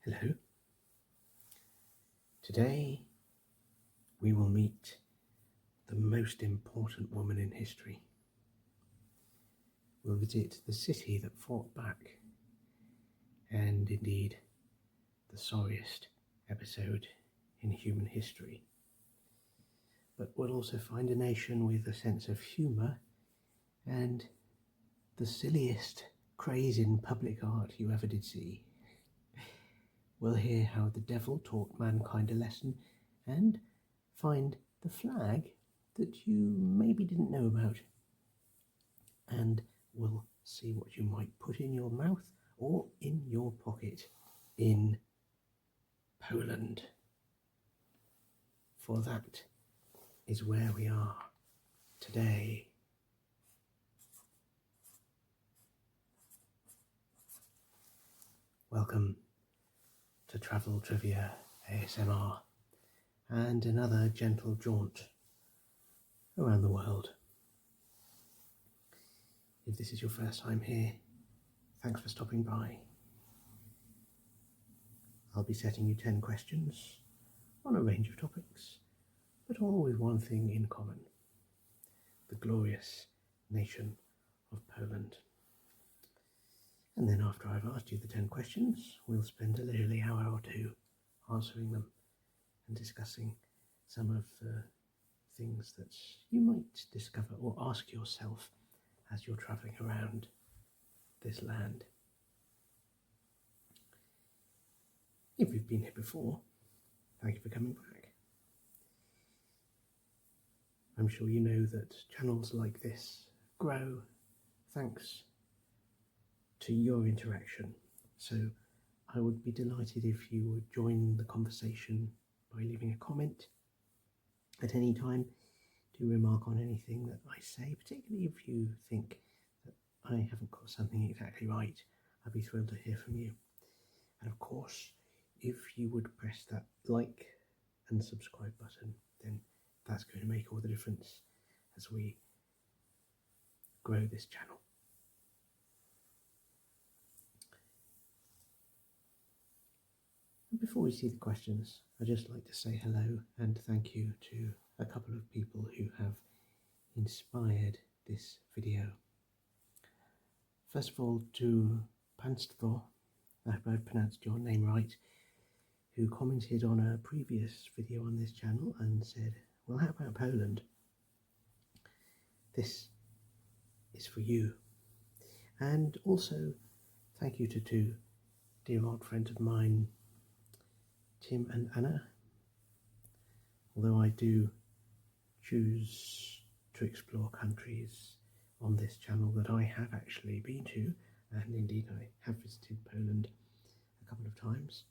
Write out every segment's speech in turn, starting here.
Hello. Today we will meet the most important woman in history. We'll visit the city that fought back, and indeed the sorriest episode in human history. But we'll also find a nation with a sense of humour and the silliest craze in public art you ever did see. We'll hear how the devil taught mankind a lesson and find the flag that you maybe didn't know about. And we'll see what you might put in your mouth or in your pocket in Poland. For that is where we are today. Welcome to Travel Trivia ASMR and another gentle jaunt around the world. If this is your first time here, thanks for stopping by. I'll be setting you 10 questions on a range of topics, but all with one thing in common: the glorious nation of Poland. And then after I've asked you the 10 questions, we'll spend a leisurely hour or two answering them and discussing some of the things that you might discover or ask yourself as you're travelling around this land. If you've been here before, thank you for coming back. I'm sure you know that channels like this grow thanks to your interaction, so I would be delighted if you would join the conversation by leaving a comment at any time to remark on anything that I say, particularly if you think that I haven't got something exactly right. I'd be thrilled to hear from you. And of course, if you would press that like and subscribe button, then that's going to make all the difference as we grow this channel. Before we see the questions, I'd just like to say hello and thank you to a couple of people who have inspired this video. First of all, to Panstvo, I hope I've pronounced your name right, who commented on a previous video on this channel and said, well, how about Poland? This is for you. And also, thank you to two dear old friends of mine, Tim and Anna. Although I do choose to explore countries on this channel that I have actually been to, and indeed I have visited Poland a couple of times,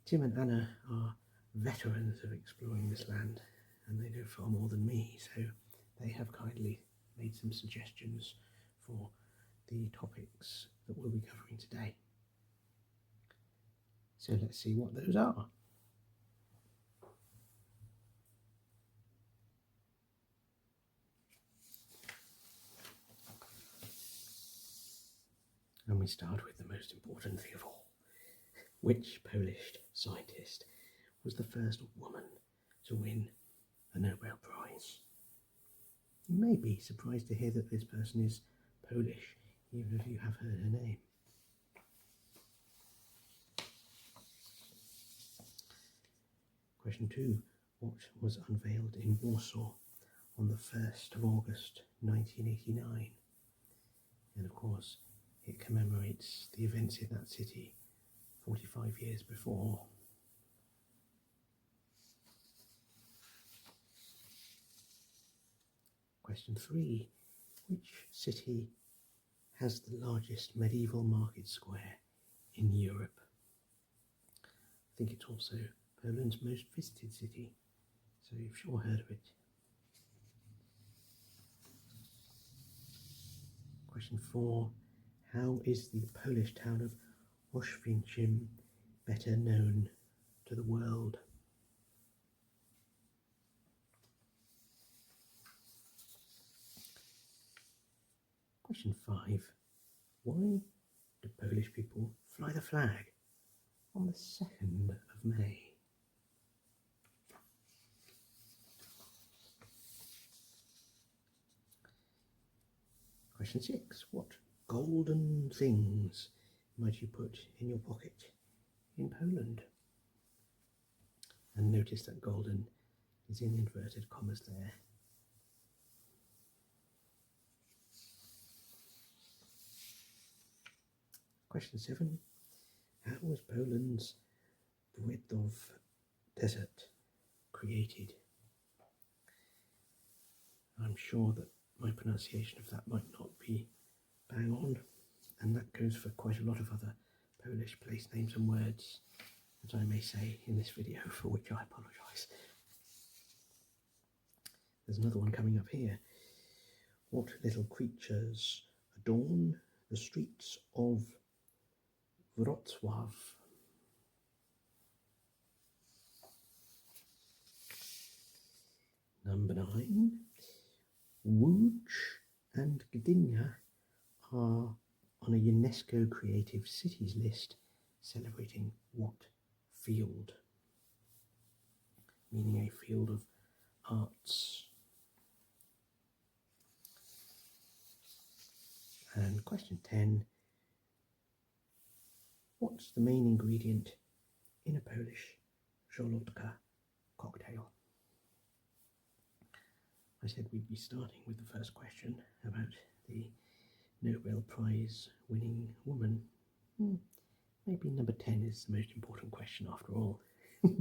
Tim and Anna are veterans of exploring this land, and they know far more than me, so they have kindly made some suggestions for the topics that we'll be covering today. So let's see what those are. And we start with the most important thing of all. Which Polish scientist was the first woman to win a Nobel Prize? You may be surprised to hear that this person is Polish, even if you have heard her name. Question 2. What was unveiled in Warsaw on the 1st of August 1989? And of course, it commemorates the events in that city 45 years before. Question 3. Which city has the largest medieval market square in Europe? I think it's also Poland's most visited city, so you've sure heard of it. Question 4. How is the Polish town of Oświęcim better known to the world? Question 5. Why do Polish people fly the flag on the 2nd of May. Question 6. What golden things might you put in your pocket in Poland? And notice that golden is in inverted commas there. Question 7. How was Poland's breadth of desert created? I'm sure that my pronunciation of that might not be bang on, and that goes for quite a lot of other Polish place names and words that I may say in this video, for which I apologise. There's another one coming up here. What little creatures adorn the streets of Wrocław? Number 9. Łódź and Gdynia are on a UNESCO Creative Cities list, celebrating what field? Meaning a field of arts. And question 10. What's the main ingredient in a Polish szarlotka cocktail? I said we'd be starting with the first question about the Nobel Prize winning woman. Maybe number 10 is the most important question after all. Well,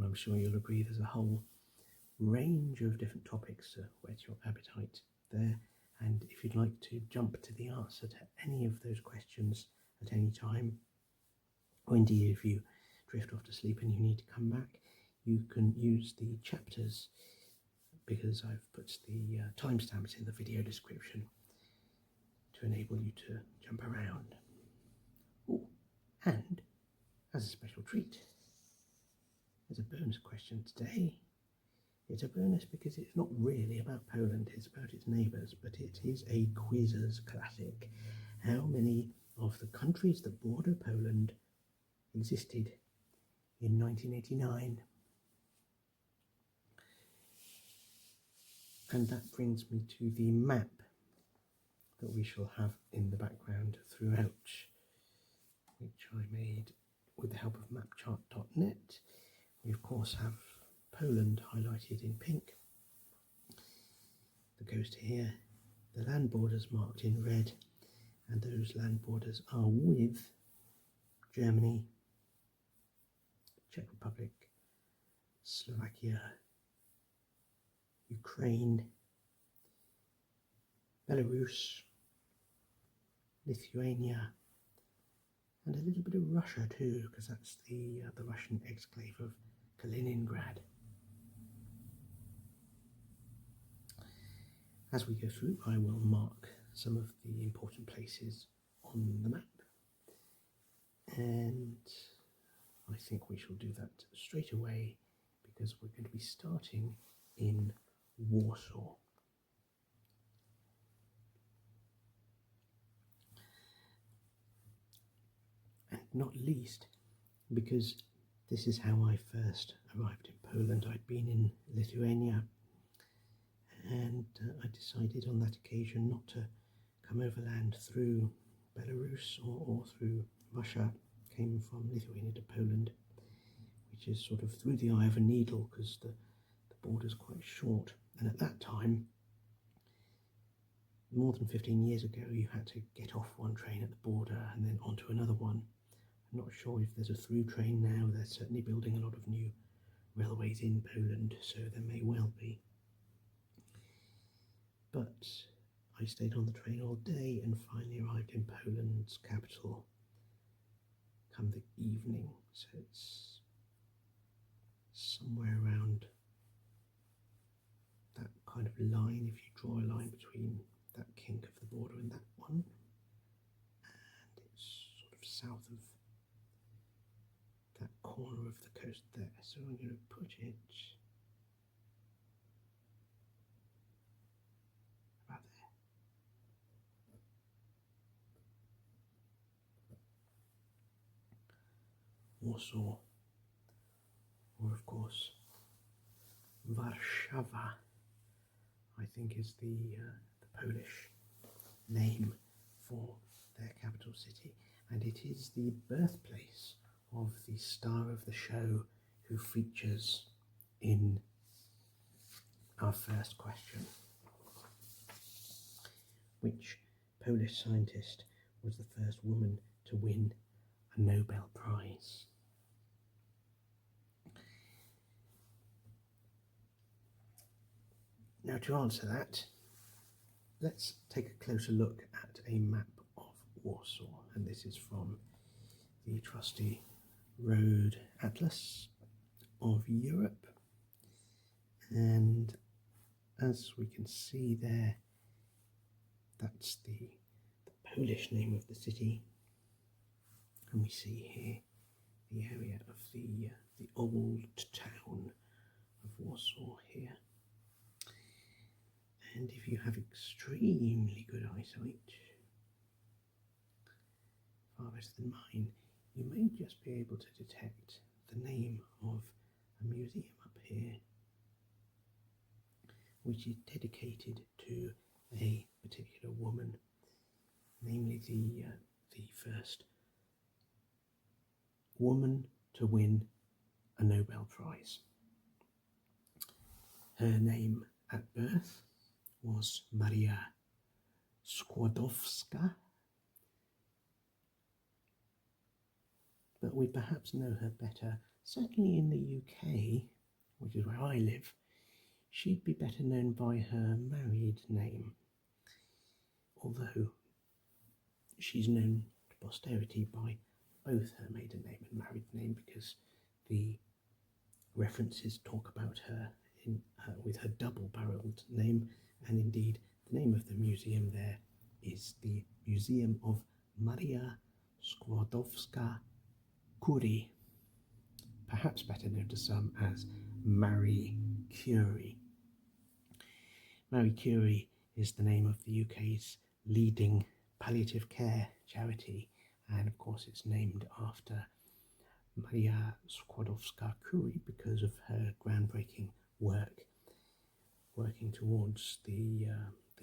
I'm sure you'll agree there's a whole range of different topics to whet your appetite there, and if you'd like to jump to the answer to any of those questions at any time, or indeed if you drift off to sleep and you need to come back, you can use the chapters, because I've put the timestamps in the video description to enable you to jump around. Oh, and as a special treat, there's a bonus question today. It's a bonus because it's not really about Poland, it's about its neighbours, but it is a quizzes classic. How many of the countries that border Poland existed in 1989? And that brings me to the map that we shall have in the background throughout, which I made with the help of mapchart.net. We of course have Poland highlighted in pink, the coast here, the land borders marked in red, and those land borders are with Germany, Czech Republic, Slovakia, Ukraine, Belarus, Lithuania, and a little bit of Russia too, because that's the Russian exclave of Kaliningrad. As we go through, I will mark some of the important places on the map, and I think we shall do that straight away because we're going to be starting in Warsaw. And not least because this is how I first arrived in Poland. I'd been in Lithuania, and I decided on that occasion not to come overland through Belarus or through Russia. Came from Lithuania to Poland, which is sort of through the eye of a needle because the border's quite short. And at that time, more than 15 years ago, you had to get off one train at the border and then onto another one. I'm not sure if there's a through train now. They're certainly building a lot of new railways in Poland, so there may well be. But I stayed on the train all day and finally arrived in Poland's capital come the evening. So it's somewhere around that kind of line, if you draw a line between that kink of the border and that one, and it's sort of south of that corner of the coast there. So I'm going to put it about there. Warsaw, or of course Warszawa, I think is the Polish name for their capital city, and it is the birthplace of the star of the show who features in our first question. Which Polish scientist was the first woman to win a Nobel Prize? Now, to answer that, let's take a closer look at a map of Warsaw, and this is from the trusty Road Atlas of Europe. And as we can see there, that's the Polish name of the city, and we see here the area of the old town of Warsaw here. And if you have extremely good eyesight, far better than mine, you may just be able to detect the name of a museum up here, which is dedicated to a particular woman, namely the first woman to win a Nobel Prize. Her name at birth was Maria Skłodowska, but we perhaps know her better, certainly in the UK, which is where I live, she'd be better known by her married name, although she's known to posterity by both her maiden name and married name, because the references talk about her with her double-barreled name, and indeed the name of the museum there is the Museum of Maria Skłodowska-Curie, perhaps better known to some as Marie Curie. Marie Curie is the name of the UK's leading palliative care charity, and of course it's named after Maria Skłodowska-Curie because of her groundbreaking work working towards the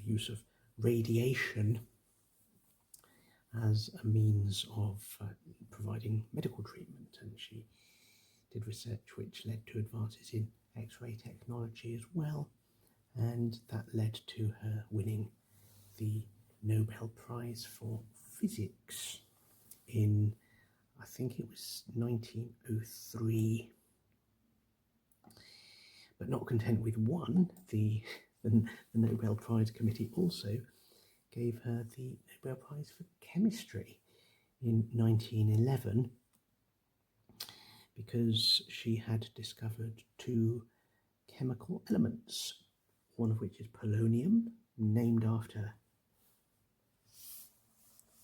use of radiation as a means of providing medical treatment, and she did research which led to advances in X-ray technology as well, and that led to her winning the Nobel Prize for Physics in, I think it was 1903. But not content with one, the Nobel Prize Committee also gave her the Nobel Prize for Chemistry in 1911 because she had discovered two chemical elements, one of which is polonium, named after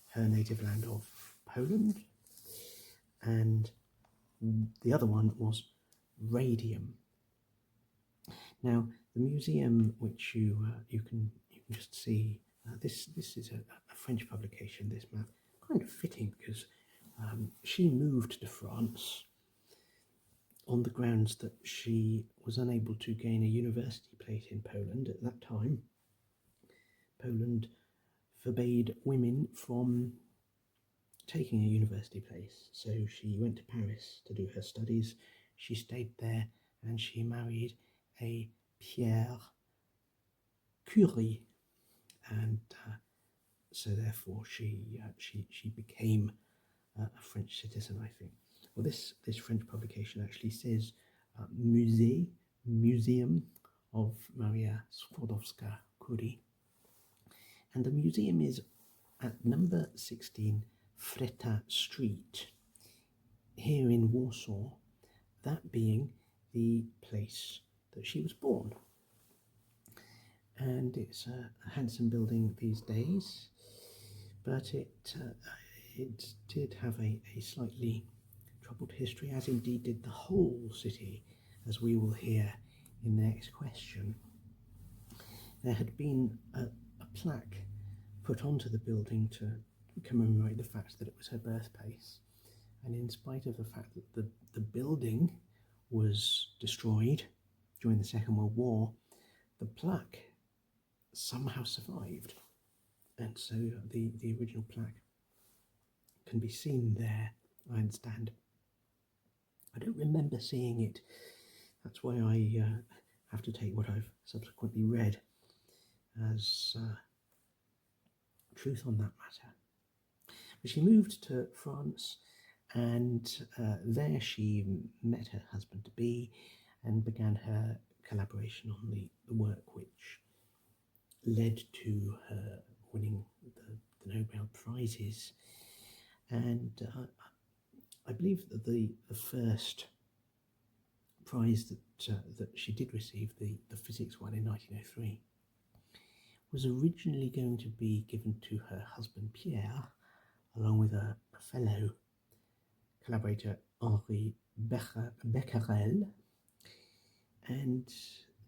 her native land of Poland, and the other one was radium. Now, the museum, which you can just see, this is a French publication, this map, kind of fitting because she moved to France on the grounds that she was unable to gain a university place in Poland. At that time, Poland forbade women from taking a university place, so she went to Paris to do her studies. She stayed there and she married a Pierre Curie, and so therefore she became a French citizen, I think. Well, this French publication actually says Museum of Maria Skłodowska-Curie, and the museum is at number 16 Freta Street here in Warsaw, that being the place that she was born. And it's a handsome building these days, but it did have a slightly troubled history, as indeed did the whole city, as we will hear in the next question. There had been a plaque put onto the building to commemorate the fact that it was her birthplace, And in spite of the fact that the building was destroyed during the Second World War, the plaque somehow survived. And so the original plaque can be seen there, I understand. I don't remember seeing it. That's why I have to take what I've subsequently read as truth on that matter. But she moved to France, and there she met her husband-to-be and began her collaboration on the work which led to her winning the Nobel Prizes. And I believe that the first prize that she did receive, the physics one in 1903, was originally going to be given to her husband Pierre, along with a fellow collaborator Henri Becquerel. And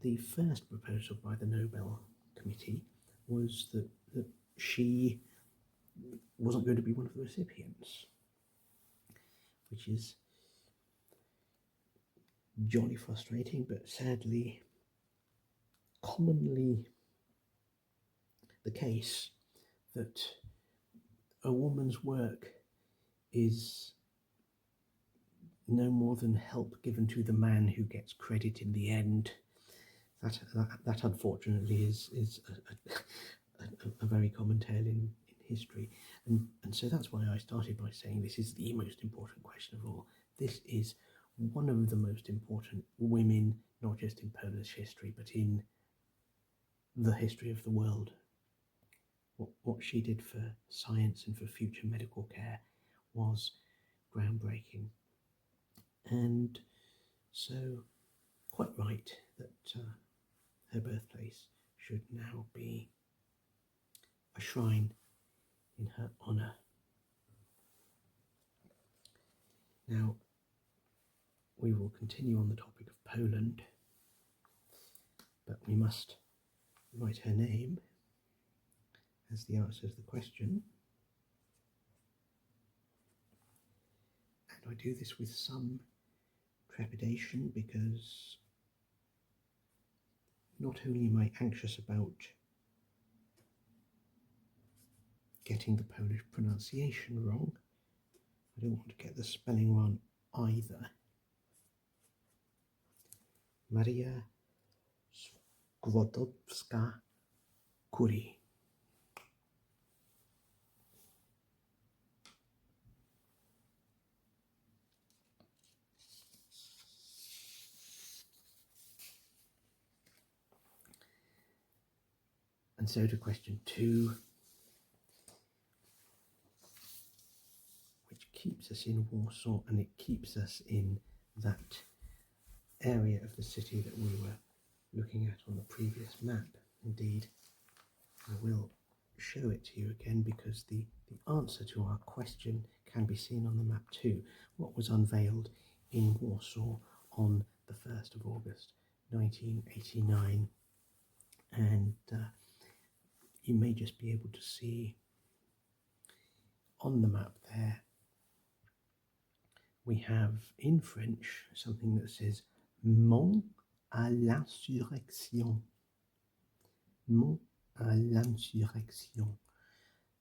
the first proposal by the Nobel Committee was that she wasn't going to be one of the recipients, which is jolly frustrating, but sadly commonly the case, that a woman's work is no more than help given to the man who gets credit in the end. That unfortunately is a very common tale in history, and so that's why I started by saying this is the most important question of all. This is one of the most important women, not just in Polish history, but in the history of the world. What she did for science and for future medical care was groundbreaking. And so, quite right that her birthplace should now be a shrine in her honour. Now, we will continue on the topic of Poland, but we must write her name as the answer to the question. And I do this with some trepidation, because not only am I anxious about getting the Polish pronunciation wrong, I don't want to get the spelling wrong either. Maria Skłodowska-Curie. And so to question 2, which keeps us in Warsaw, and it keeps us in that area of the city that we were looking at on the previous map. Indeed, I will show it to you again, because the answer to our question can be seen on the map too. What was unveiled in Warsaw on the 1st of August 1989, and you may just be able to see on the map there, we have in French something that says Mont à l'Insurrection. Mont à l'Insurrection.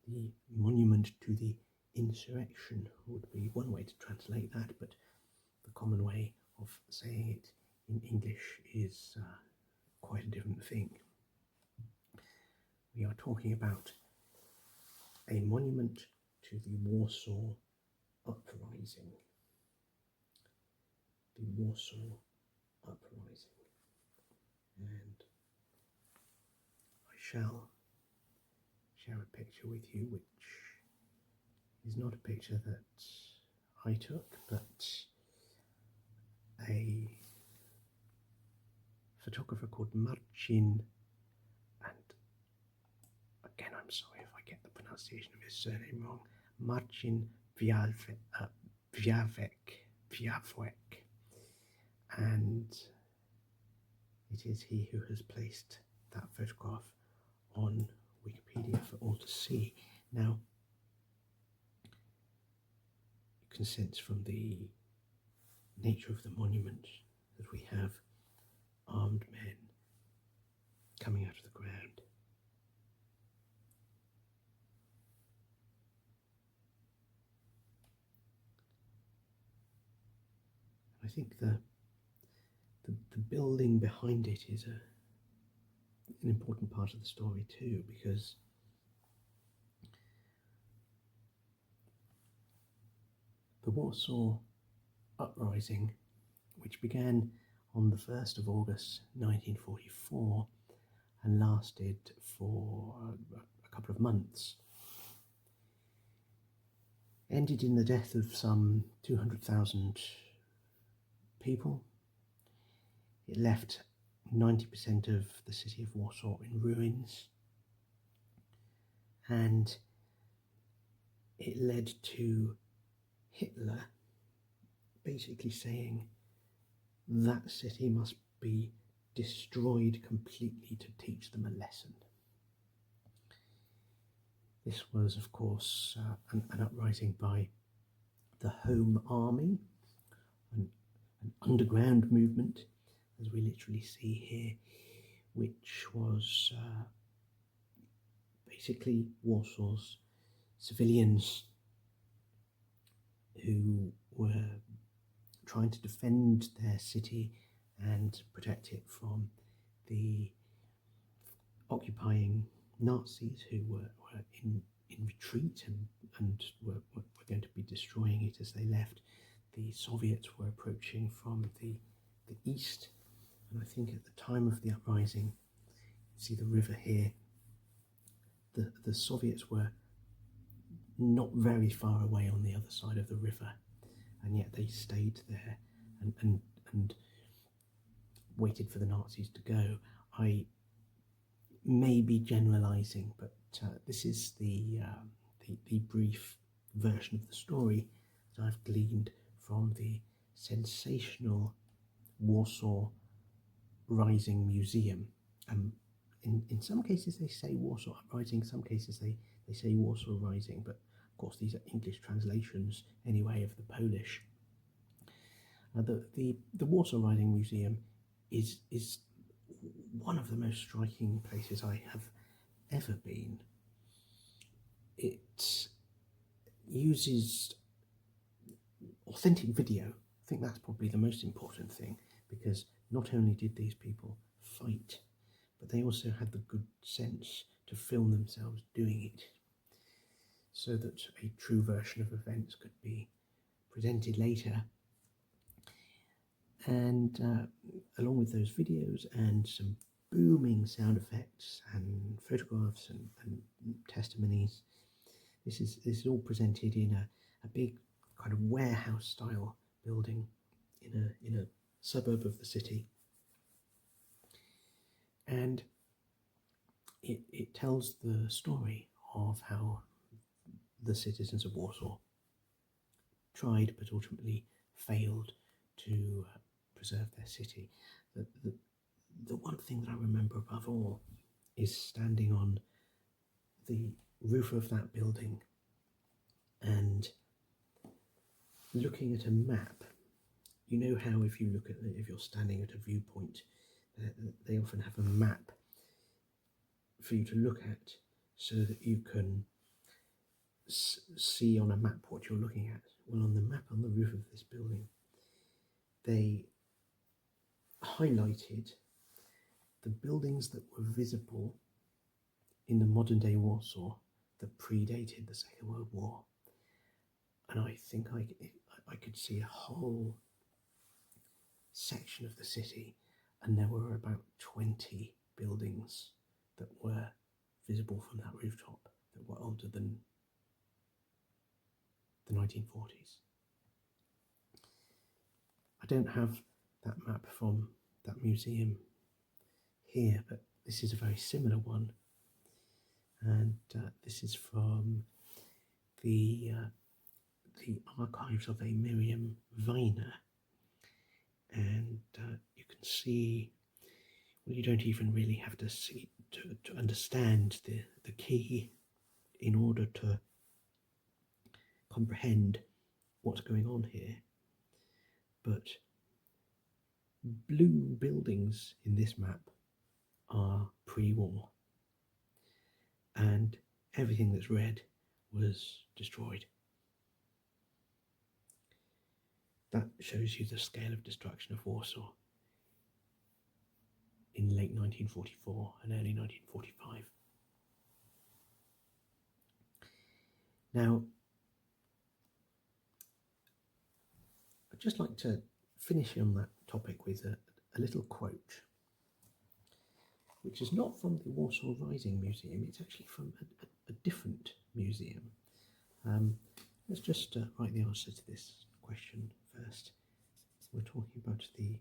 The monument to the insurrection would be one way to translate that, but the common way of saying it in English is quite a different thing. We are talking about a monument to the Warsaw Uprising. The Warsaw Uprising. And I shall share a picture with you, which is not a picture that I took, but a photographer called Marcin, and again I'm sorry if I get the pronunciation of his surname wrong, Marcin Wiawek, and it is he who has placed that photograph on Wikipedia for all to see. Now, you can sense from the nature of the monument that we have armed men coming out of the ground. I think the building behind it is an important part of the story too, because the Warsaw Uprising, which began on the 1st of August 1944 and lasted for a couple of months, ended in the death of some 200,000 people. It left 90% of the city of Warsaw in ruins, and it led to Hitler basically saying that city must be destroyed completely to teach them a lesson. This was, of course, an uprising by the Home Army, an underground movement, as we literally see here, which was basically Warsaw's civilians who were trying to defend their city and protect it from the occupying Nazis who were in retreat and were going to be destroying it as they left. The Soviets were approaching from the east, and I think at the time of the uprising, you see the river here, the Soviets were not very far away on the other side of the river, and yet they stayed there and waited for the Nazis to go. I may be generalising, but this is the brief version of the story that I've gleaned from the sensational Warsaw Rising Museum. In some cases they say Warsaw Uprising, some cases they say Warsaw Rising, but of course these are English translations anyway of the Polish. The Warsaw Rising Museum is one of the most striking places I have ever been. It uses authentic video. I think that's probably the most important thing, because not only did these people fight, but they also had the good sense to film themselves doing it, so that a true version of events could be presented later. And along with those videos and some booming sound effects and photographs and testimonies, this is all presented in a big kind of warehouse style building in a suburb of the city. And it tells the story of how the citizens of Warsaw tried but ultimately failed to preserve their city. The one thing that I remember above all is standing on the roof of that building and looking at a map. You know how if you're standing at a viewpoint, they often have a map for you to look at, so that you can see on a map what you're looking at. Well, on the map on the roof of this building, they highlighted the buildings that were visible in the modern day Warsaw that predated the Second World War. And I think I could see a whole section of the city, and there were about 20 buildings that were visible from that rooftop that were older than the 1940s. I don't have that map from that museum here, but this is a very similar one, and this is from the archives of a Miriam Weiner, and you can see, well, you don't even really have to see to understand the key in order to comprehend what's going on here, but blue buildings in this map are pre-war, and everything that's red was destroyed. That shows you the scale of destruction of Warsaw in late 1944 and early 1945. Now, I'd just like to finish on that topic with a little quote, which is not from the Warsaw Rising Museum, it's actually from a different museum. Let's just write the answer to this question first. We're talking about the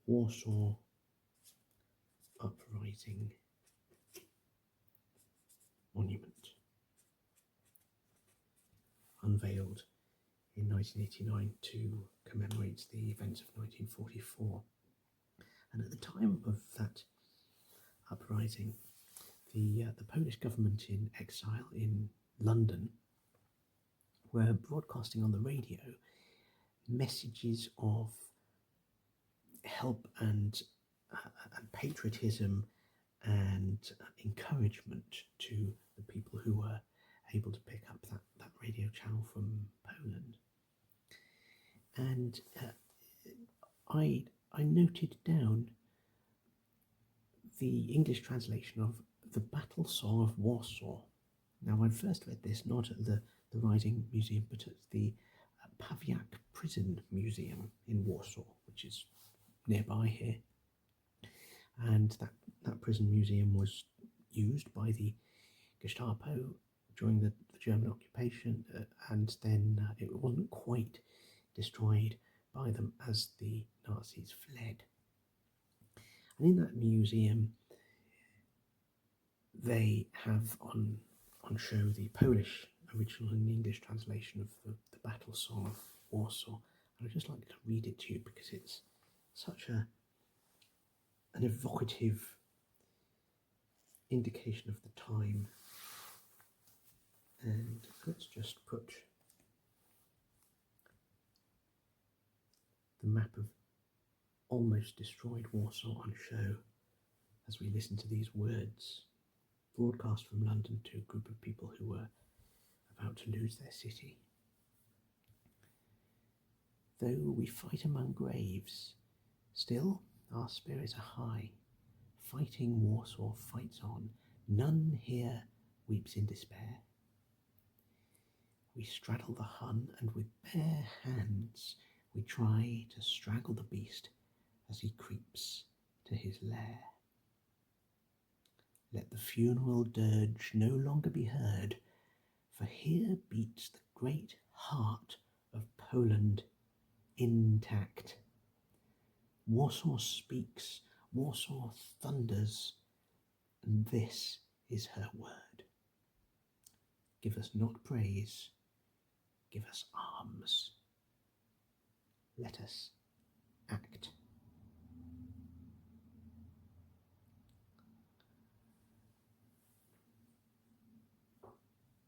Warsaw Uprising Monument, unveiled in 1989 to commemorate the events of 1944. And at the time of that uprising, the Polish government in exile in London were broadcasting on the radio messages of help and patriotism and encouragement to the people who were able to pick up that radio channel from Poland. And I noted down the English translation of the Battle Song of Warsaw. Now, I first read this not at the Rising Museum, but at the Pawiak Prison Museum in Warsaw, which is nearby here. And that prison museum was used by the Gestapo during the German occupation, and then it wasn't quite destroyed by them as the Nazis fled. And in that museum, they have on show the Polish original and English translation of the Battle Song of Warsaw. And I'd just like to read it to you because it's such an evocative indication of the time. And let's just put the map of almost destroyed Warsaw on show as we listen to these words broadcast from London to a group of people who were about to lose their city. Though we fight among graves, still our spirits are high. Fighting Warsaw fights on, none here weeps in despair. We straddle the Hun, and with bare hands we try to strangle the beast as he creeps to his lair. Let the funeral dirge no longer be heard, for here beats the great heart of Poland intact. Warsaw speaks, Warsaw thunders, and this is her word. Give us not praise, give us arms. Let us act.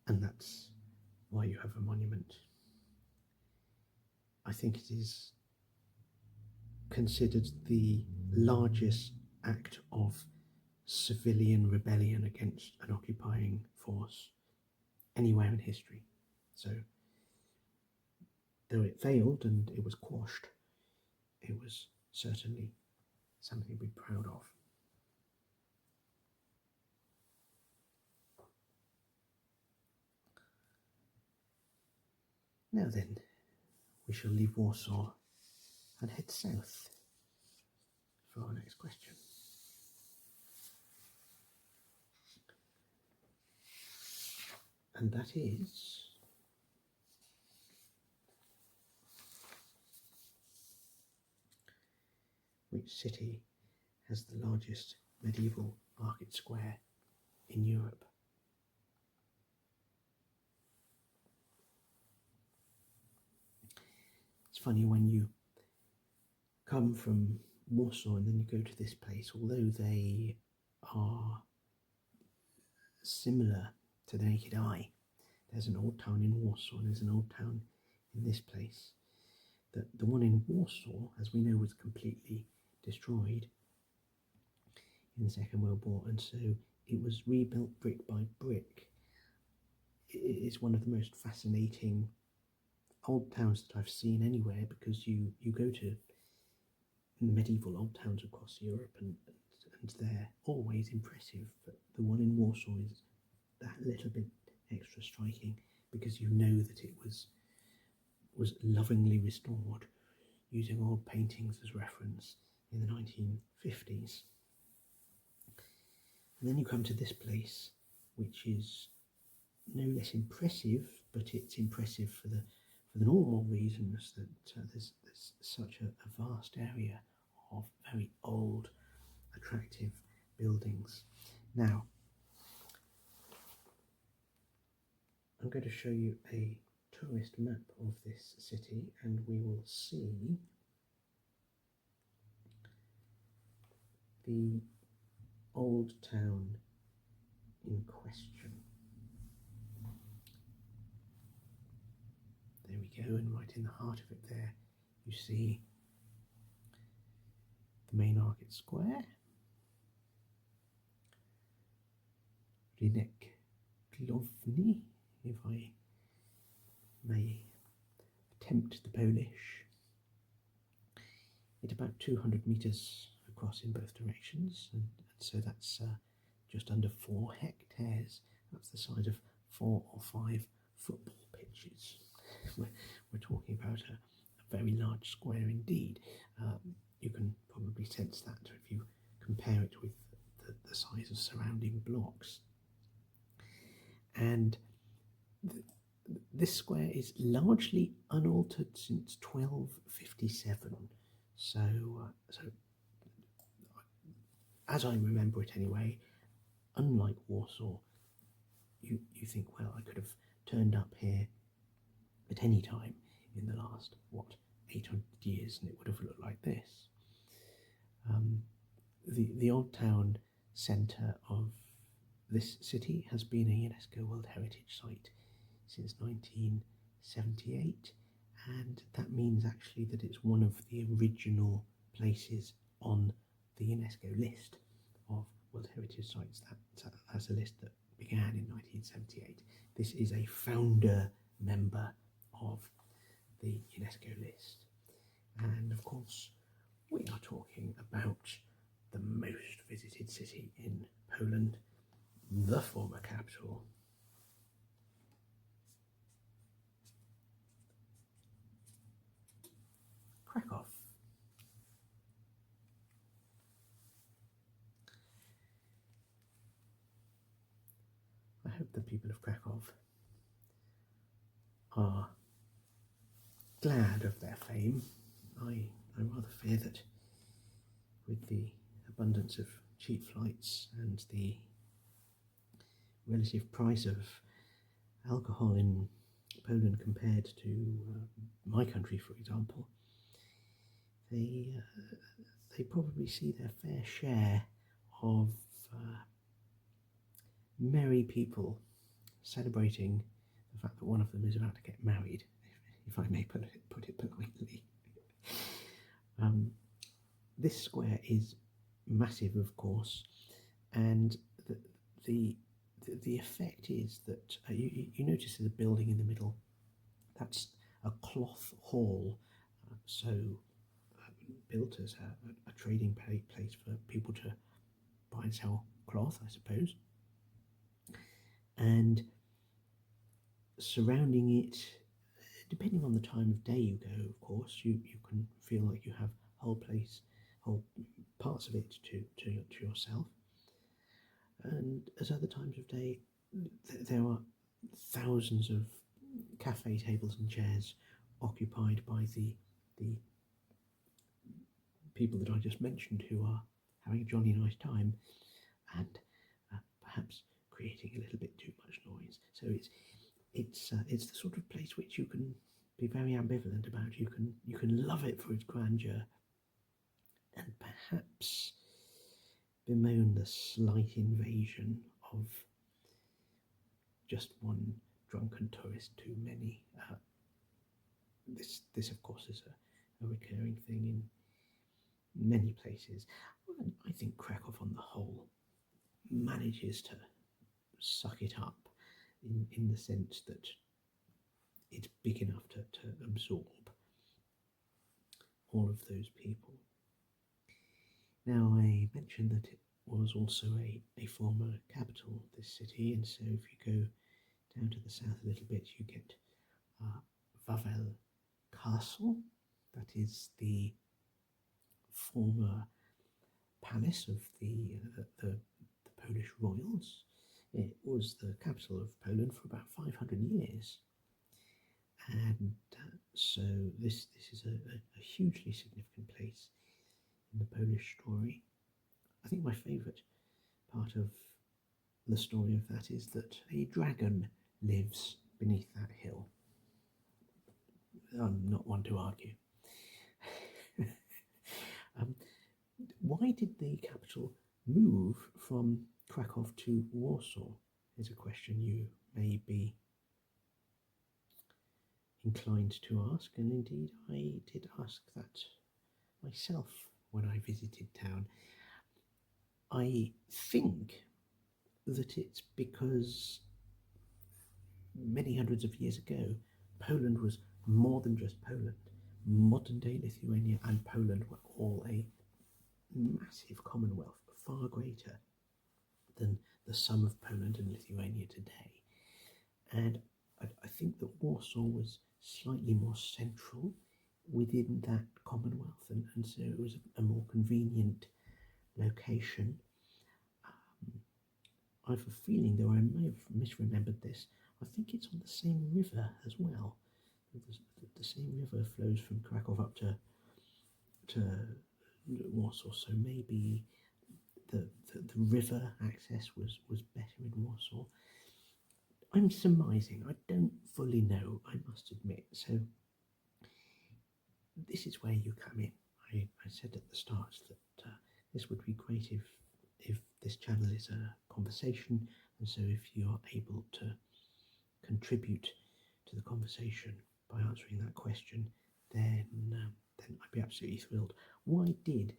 And that's why you have a monument. I think it is considered the largest act of civilian rebellion against an occupying force anywhere in history. So, though it failed and it was quashed, it was certainly something to be proud of. Now then, we shall leave Warsaw and head south for our next question. And that is, which city has the largest medieval market square in Europe? It's funny when you come from Warsaw and then you go to this place, although they are similar to the naked eye, there's an old town in Warsaw and there's an old town in this place. The one in Warsaw, as we know, was completely destroyed in the Second World War, and so it was rebuilt brick by brick. It's one of the most fascinating old towns that I've seen anywhere, because you go to medieval old towns across Europe and they're always impressive, but the one in Warsaw is that little bit extra striking because you know that it was lovingly restored using old paintings as reference in the 1950s. And then you come to this place, which is no less impressive, but it's impressive for the normal reasons that there's such a vast area of very old, attractive buildings. Now, I'm going to show you a tourist map of this city, and we will see the old town in question. There we go, and right in the heart of it there you see the main market square, Rynek Główny, if I may attempt the Polish. It's about 200 metres across in both directions, and so that's just under 4 hectares. That's the size of 4 or 5 football pitches. We're talking about a very large square indeed. You can probably sense that if you compare it with the size of surrounding blocks. And this square is largely unaltered since 1257. So as I remember it anyway, unlike Warsaw, you think, well, I could have turned up here at any time in the last, 800 years, and it would have looked like this. The old town centre of this city has been a UNESCO World Heritage Site since 1978, and that means actually that it's one of the original places on the UNESCO list of World Heritage Sites. That's a list that began in 1978. This is a founder member of the UNESCO list. And of course, we are talking about the most visited city in Poland, the former capital, Krakow. I hope the people of Krakow are glad of their fame. I rather fear that with the abundance of cheap flights and the relative price of alcohol in Poland compared to my country, for example, they probably see their fair share of merry people celebrating the fact that one of them is about to get married, if I may put it politely. This square is massive, of course, and the effect is that you notice there's a building in the middle. That's a cloth hall, built as a trading place for people to buy and sell cloth, I suppose. And surrounding it, depending on the time of day you go, of course, you can feel like you have whole parts of it to yourself. And as other times of day, there are thousands of cafe tables and chairs occupied by the people that I just mentioned, who are having a jolly nice time and perhaps creating a little bit too much noise. So it's the sort of place which you can be very ambivalent about. You can love it for its grandeur, and perhaps bemoan the slight invasion of just one drunken tourist too many. This of course is a recurring thing in many places. Well, I think Krakow on the whole manages to suck it up in the sense that it's big enough to absorb all of those people. Now, I mentioned that it was also a former capital, this city, and so if you go down to the south a little bit, you get Wawel Castle. That is the former palace of the Polish royals. It was the capital of Poland for about 500 years. And so this is a hugely significant place in the Polish story. I think my favourite part of the story of that is that a dragon lives beneath that hill. I'm not one to argue. Why did the capital move from Krakow to Warsaw is a question you may be inclined to ask, and indeed I did ask that myself when I visited town. I think that it's because many hundreds of years ago Poland was more than just Poland. Modern day Lithuania and Poland were all a massive commonwealth, far greater than the sum of Poland and Lithuania today. And I think that Warsaw was slightly more central within that commonwealth, and so it was a more convenient location. I have a feeling, though I may have misremembered this, I think it's on the same river as well. The same river flows from Krakow up to Warsaw, so maybe the river access was better in Warsaw. I'm surmising, I don't fully know, I must admit. So this is where you come in. I said at the start that this would be great if this channel is a conversation, and so if you're able to contribute to the conversation by answering that question, then I'd be absolutely thrilled. Why did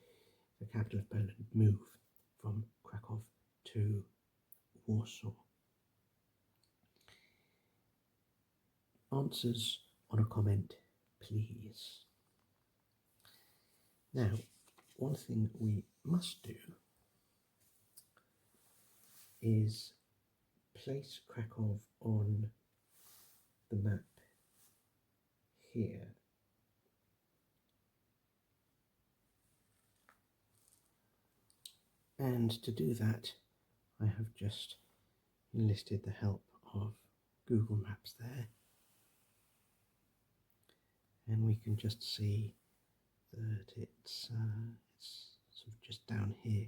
the capital of Poland move from Krakow to Warsaw? Answers on a comment, please. Now, one thing we must do is place Krakow on the map here. And to do that, I have just enlisted the help of Google Maps there. And we can just see that it's sort of just down here.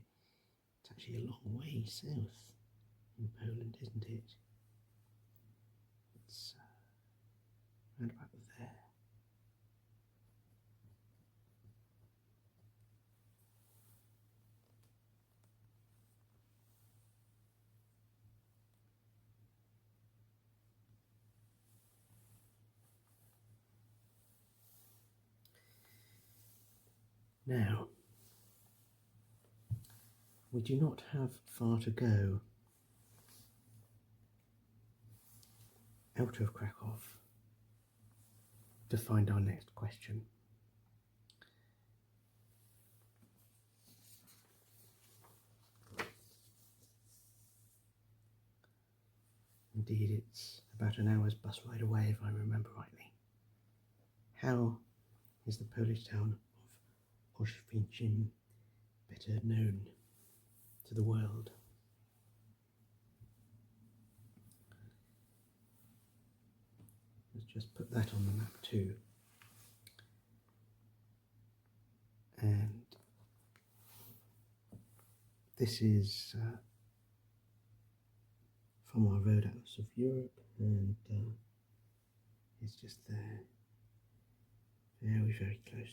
It's actually a long way south in Poland, isn't it? It's round about there. Now, we do not have far to go out of Krakow to find our next question. Indeed, it's about an hour's bus ride away, if I remember rightly. How is the Polish town of Oświęcim better known to the world? Let's just put that on the map too. And this is from our road atlas of Europe, and it's just there, very, very close.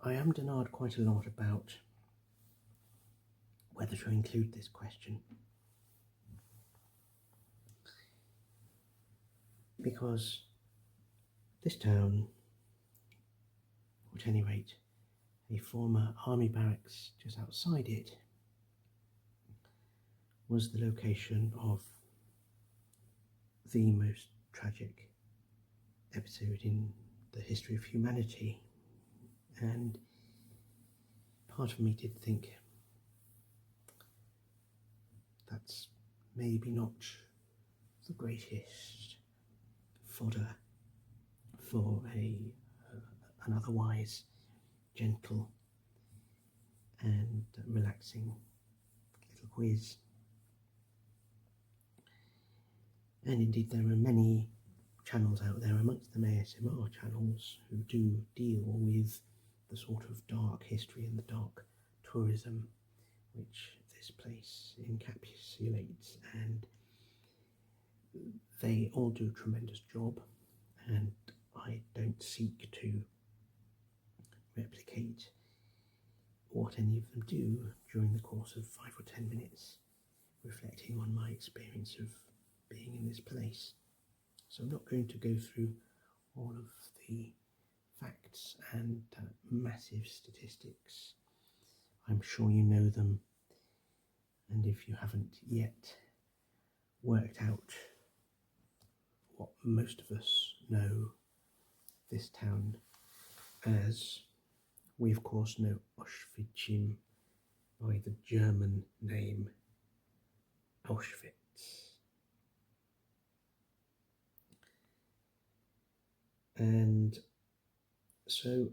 I am denied quite a lot about whether to include this question, because this town, or at any rate a former army barracks just outside it, was the location of the most tragic episode in the history of humanity, and part of me did think that's maybe not the greatest fodder for an otherwise gentle and relaxing little quiz. And indeed there are many channels out there, amongst them ASMR channels, who do deal with the sort of dark history and the dark tourism which this place encapsulates, and they all do a tremendous job, and I don't seek to replicate what any of them do during the course of 5 or 10 minutes, reflecting on my experience of being in this place. So I'm not going to go through all of the facts and massive statistics. I'm sure you know them, and if you haven't yet worked out what most of us know this town as, we of course know Oświęcim by the German name Auschwitz. And so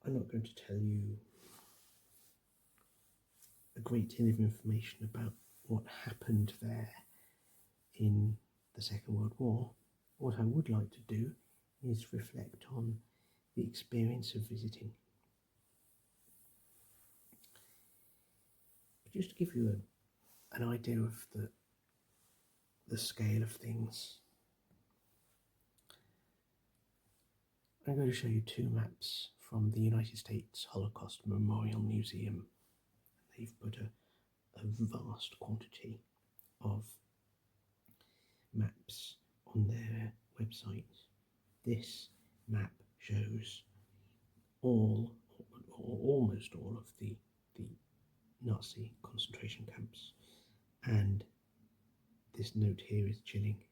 I'm not going to tell you a great deal of information about what happened there in the Second World War. What I would like to do is reflect on the experience of visiting. But just to give you an idea of the scale of things, I'm going to show you two maps from the United States Holocaust Memorial Museum. They've put a vast quantity of maps on their website. This map shows all, or almost all, of the Nazi concentration camps, and this note here is chilling.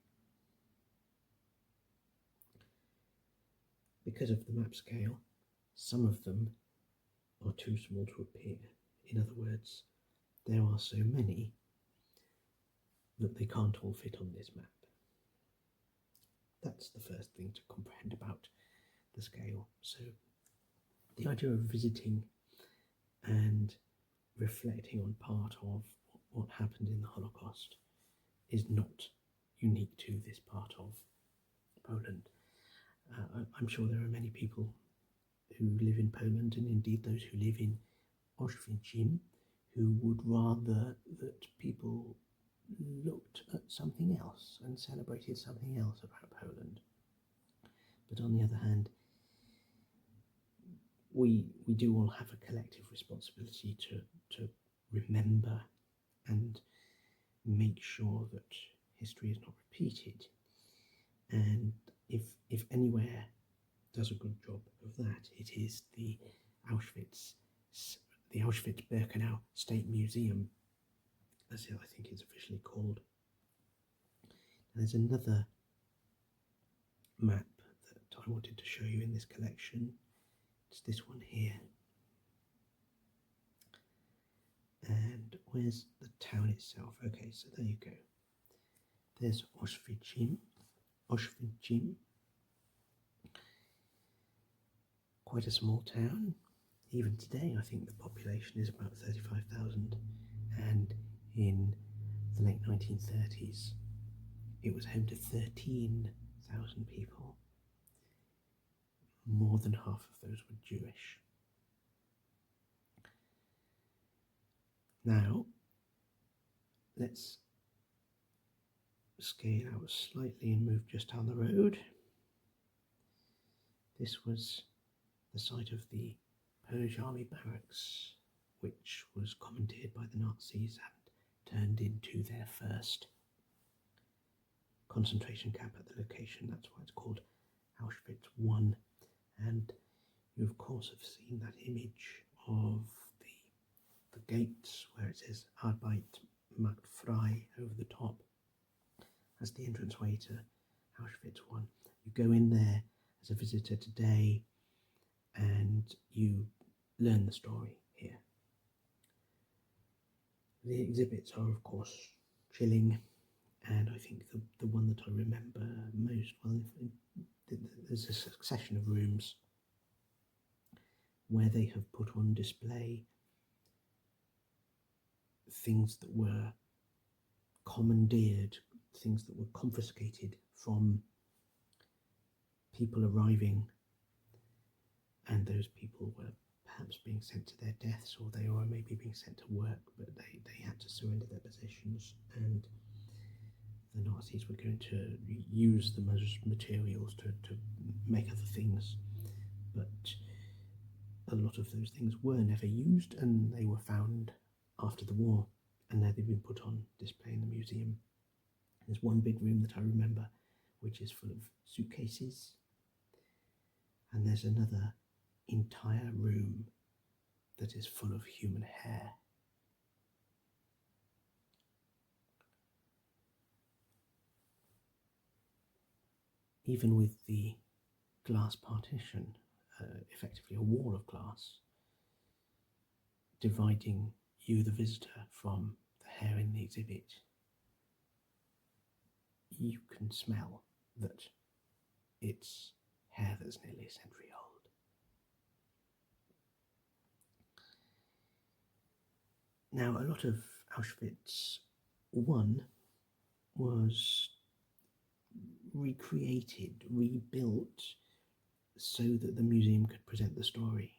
Because of the map scale, some of them are too small to appear. In other words, there are so many that they can't all fit on this map. That's the first thing to comprehend about the scale. So the idea of visiting and reflecting on part of what happened in the Holocaust is not unique to this part of Poland. I'm sure there are many people who live in Poland, and indeed those who live in Oświęcim, who would rather that people looked at something else and celebrated something else about Poland. But on the other hand, we do all have a collective responsibility to remember and make sure that history is not repeated. And if anywhere does a good job of that, it is the Auschwitz-Birkenau State Museum, as I think it's officially called. And there's another map that I wanted to show you in this collection. It's this one here. And where's the town itself? Okay, so there you go. There's Oświęcim. Quite a small town. Even today, I think the population is about 35,000. And in the late 1930s, it was home to 13,000 people. More than half of those were Jewish. Now, let's scale out slightly and move just down the road. This was the site of the Polish army barracks, which was commandeered by the Nazis and turned into their first concentration camp at the location. That's why it's called Auschwitz I. And you of course have seen that image of the gates where it says Arbeit macht frei over the top. That's the entranceway to Auschwitz I. You go in there as a visitor today and you learn the story here. The exhibits are of course chilling, and I think the one that I remember most, well, there's a succession of rooms where they have put on display things that were commandeered, things that were confiscated from people arriving, and those people were perhaps being sent to their deaths, or they were maybe being sent to work, but they had to surrender their possessions, and the Nazis were going to use them as materials to make other things. But a lot of those things were never used, and they were found after the war, and now they've been put on display in the museum. There's one big room that I remember which is full of suitcases, and there's another entire room that is full of human hair. Even with the glass partition, effectively a wall of glass, dividing you, the visitor, from the hair in the exhibit, you can smell that it's hair that's nearly a century old. Now, a lot of Auschwitz I was recreated, rebuilt, so that the museum could present the story,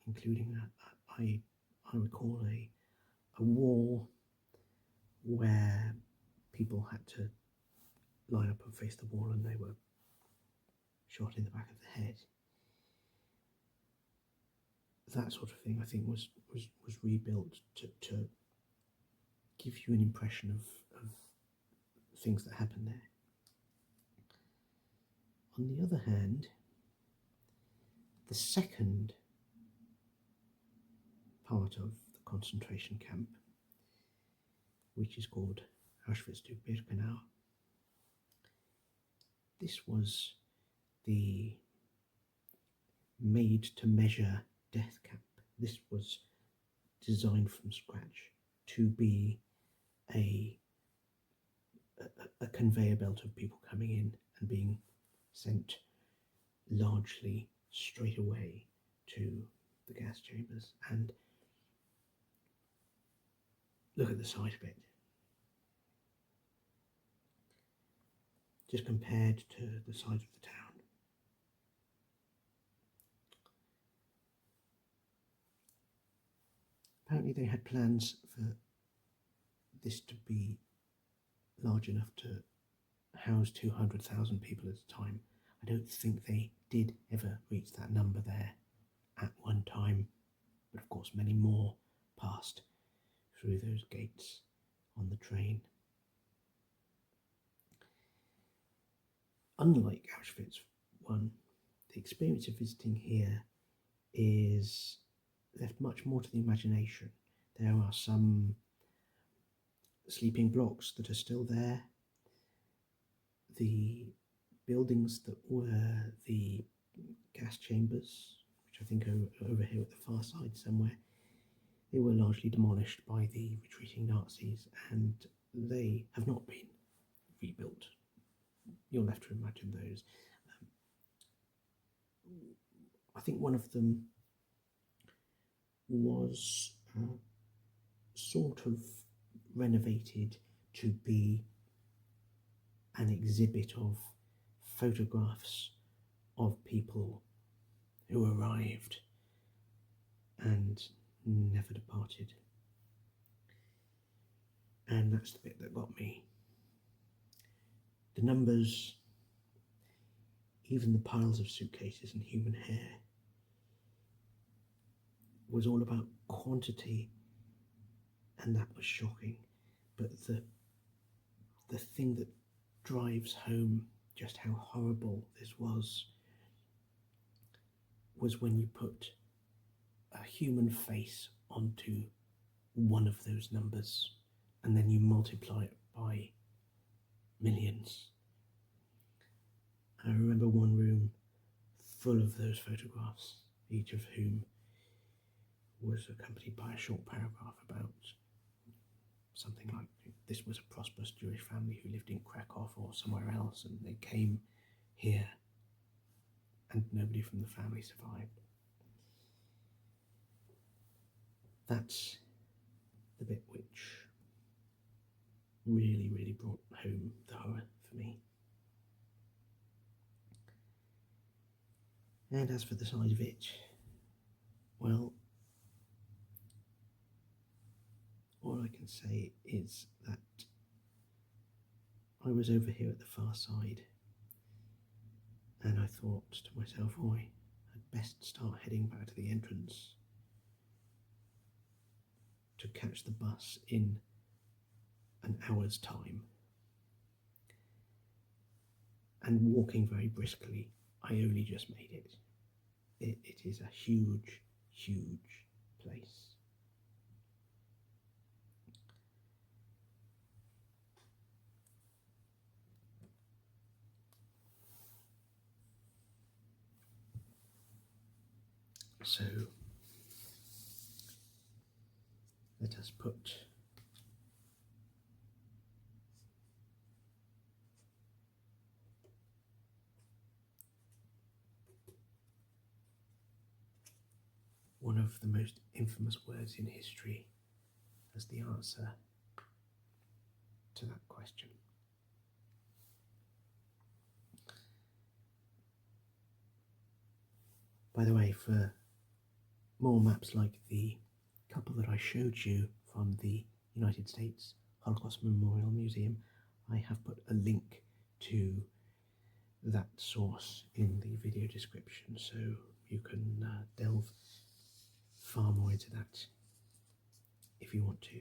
including I recall a wall where people had to line up and face the wall, and they were shot in the back of the head. That sort of thing, I think, was rebuilt to give you an impression of things that happened there. On the other hand, the second part of the concentration camp, which is called Auschwitz-Birkenau, this was the made-to-measure death camp. This was designed from scratch to be a conveyor belt of people coming in and being sent largely straight away to the gas chambers. And look at the size of it. Just compared to the size of the town. Apparently they had plans for this to be large enough to house 200,000 people at a time. I don't think they did ever reach that number there at one time, but of course many more passed through those gates on the train. Unlike Auschwitz I, the experience of visiting here is left much more to the imagination. There are some sleeping blocks that are still there. The buildings that were the gas chambers, which I think are over here at the far side somewhere, they were largely demolished by the retreating Nazis, and they have not been rebuilt. You'll have to imagine those. I think one of them was sort of renovated to be an exhibit of photographs of people who arrived and never departed. And that's the bit that got me. The numbers, even the piles of suitcases and human hair, was all about quantity, and that was shocking. But the thing that drives home just how horrible this was when you put a human face onto one of those numbers and then you multiply it by millions. I remember one room full of those photographs, each of whom was accompanied by a short paragraph about something like, this was a prosperous Jewish family who lived in Krakow or somewhere else, and they came here and nobody from the family survived. That's the bit which really, really brought home the horror for me. And as for the size of it, well, all I can say is that I was over here at the far side, and I thought to myself, I'd best start heading back to the entrance to catch the bus in an hour's time. And walking very briskly, I only just made it. It is a huge, huge place. So let us put one of the most infamous words in history as the answer to that question. By the way, for more maps like the couple that I showed you from the United States Holocaust Memorial Museum, I have put a link to that source in the video description, so you can delve far more into that if you want to.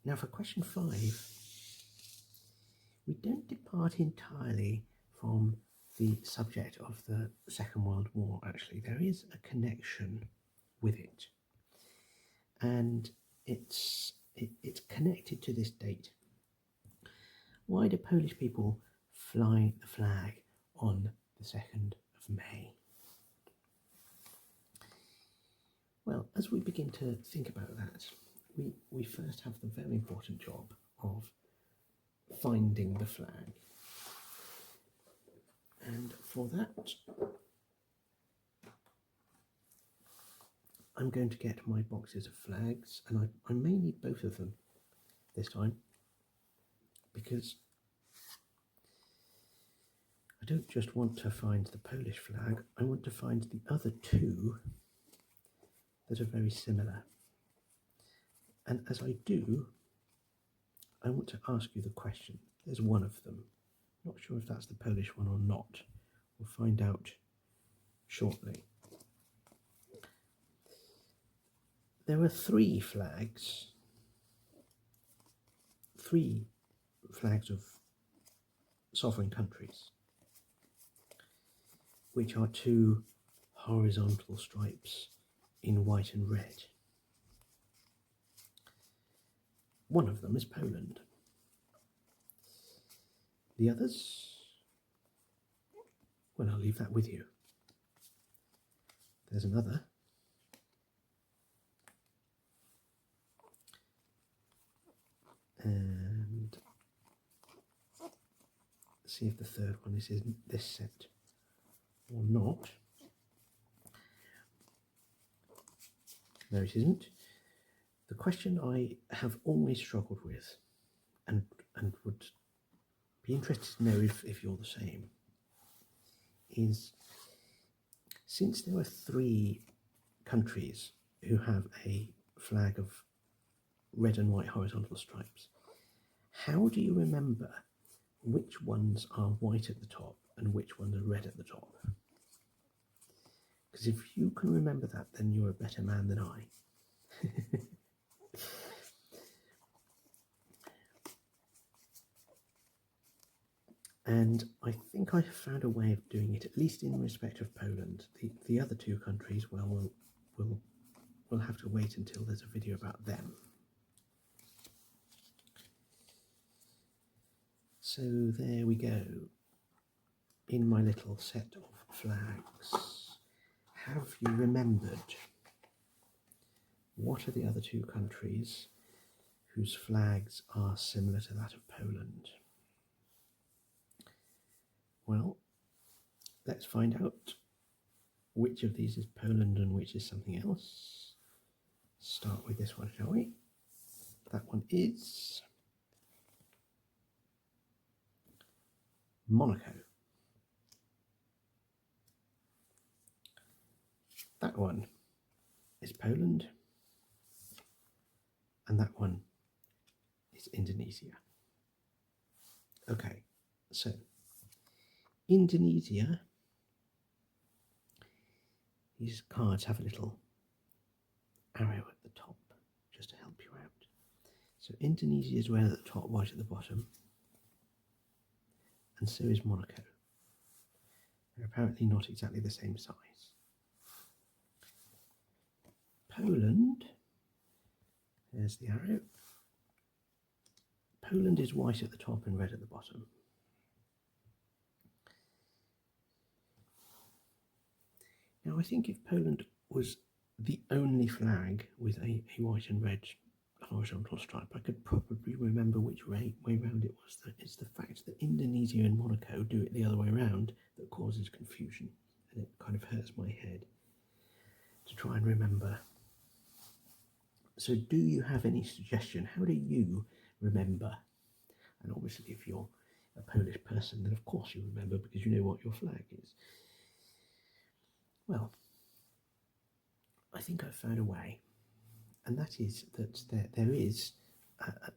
Now for question 5, we don't depart entirely from the subject of the Second World War, actually. There is a connection with it, and it's connected to this date. Why do Polish people fly the flag on the 2nd of May? Well, as we begin to think about that, we first have the very important job of finding the flag. And for that, I'm going to get my boxes of flags, and I may need both of them this time, because I don't just want to find the Polish flag, I want to find the other two that are very similar. And as I do, I want to ask you the question. There's one of them. Not sure if that's the Polish one or not. We'll find out shortly. There are three flags of sovereign countries, which are two horizontal stripes in white and red. One of them is Poland. The others, well, I'll leave that with you. There's another. And see if the third one is in this set or not. No, it isn't. The question I have always struggled with, and would be interested to know if you're the same, is since there are three countries who have a flag of red and white horizontal stripes, how do you remember which ones are white at the top and which ones are red at the top. Because if you can remember that, then you're a better man than I. And I think I have found a way of doing it, at least in respect of Poland. The other two countries, well, we'll have to wait until there's a video about them. So there we go. In my little set of flags, have you remembered what are the other two countries whose flags are similar to that of Poland? Well, let's find out which of these is Poland and which is something else. Start with this one, shall we? That one is Monaco. That one is Poland, and that one is Indonesia. Okay, so Indonesia, these cards have a little arrow at the top just to help you out. So Indonesia is red at the top, white at the bottom, and so is Monaco. They're apparently not exactly the same size. Poland, there's the arrow. Poland is white at the top and red at the bottom. Now I think if Poland was the only flag with a white and red horizontal stripe, I could probably remember which way round it was. It's the fact that Indonesia and Monaco do it the other way around that causes confusion, and it kind of hurts my head to try and remember. So do you have any suggestion? How do you remember? And obviously if you're a Polish person, then of course you remember because you know what your flag is. Well, I think I've found a way, and that is that there is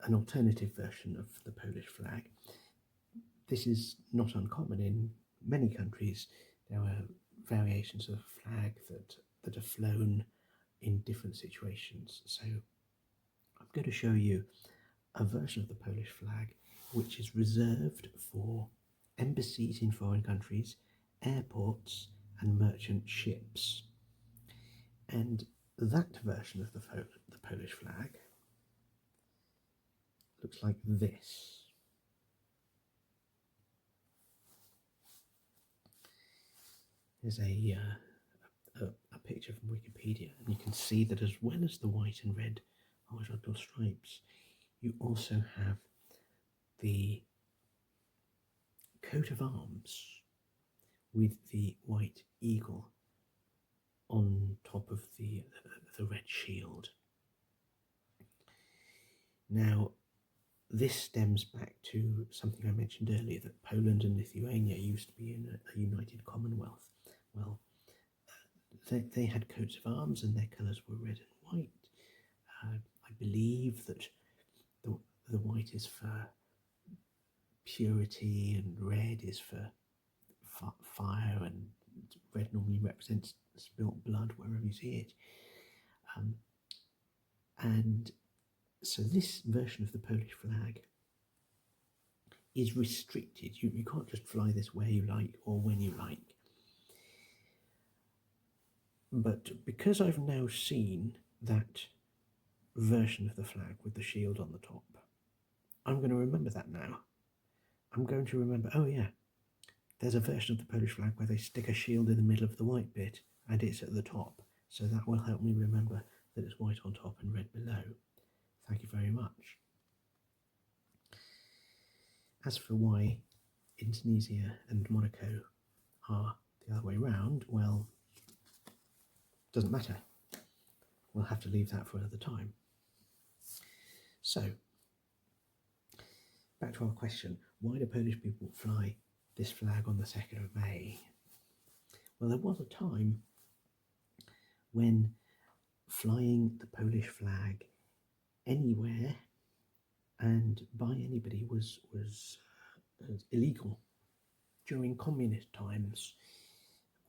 an alternative version of the Polish flag. This is not uncommon in many countries. There are variations of the flag that are flown in different situations. So I'm going to show you a version of the Polish flag which is reserved for embassies in foreign countries, airports and merchant ships. And that version of the Polish flag looks like this. There's a picture from Wikipedia, and you can see that as well as the white and red horizontal stripes, you also have the coat of arms with the white eagle on top of the red shield. Now, this stems back to something I mentioned earlier, that Poland and Lithuania used to be in a united Commonwealth. Well, they had coats of arms and their colours were red and white. I believe that the white is for purity and red is for fire, and red normally represents spilt blood wherever you see it. And so this version of the Polish flag is restricted. You can't just fly this where you like or when you like. But because I've now seen that version of the flag with the shield on the top, I'm going to remember that now. I'm going to remember, oh yeah, there's a version of the Polish flag where they stick a shield in the middle of the white bit and it's at the top. So that will help me remember that it's white on top and red below. Thank you very much. As for why Indonesia and Monaco are the other way round, well, doesn't matter. We'll have to leave that for another time. So, back to our question. Why do Polish people fly this flag on the 2nd of May? Well, there was a time when flying the Polish flag anywhere and by anybody was as illegal. During communist times,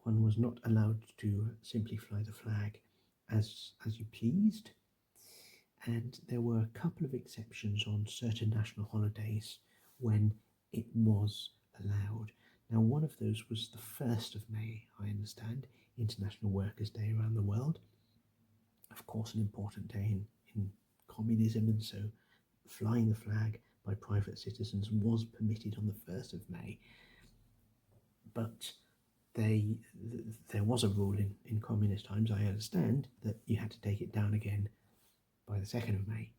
one was not allowed to simply fly the flag as you pleased, and there were a couple of exceptions on certain national holidays when it was allowed. Now, one of those was the 1st of May, I understand, International Workers' Day around the world. Of course, an important day in communism, and so flying the flag by private citizens was permitted on the 1st of May. But there was a rule in communist times, I understand, that you had to take it down again by the 2nd of May.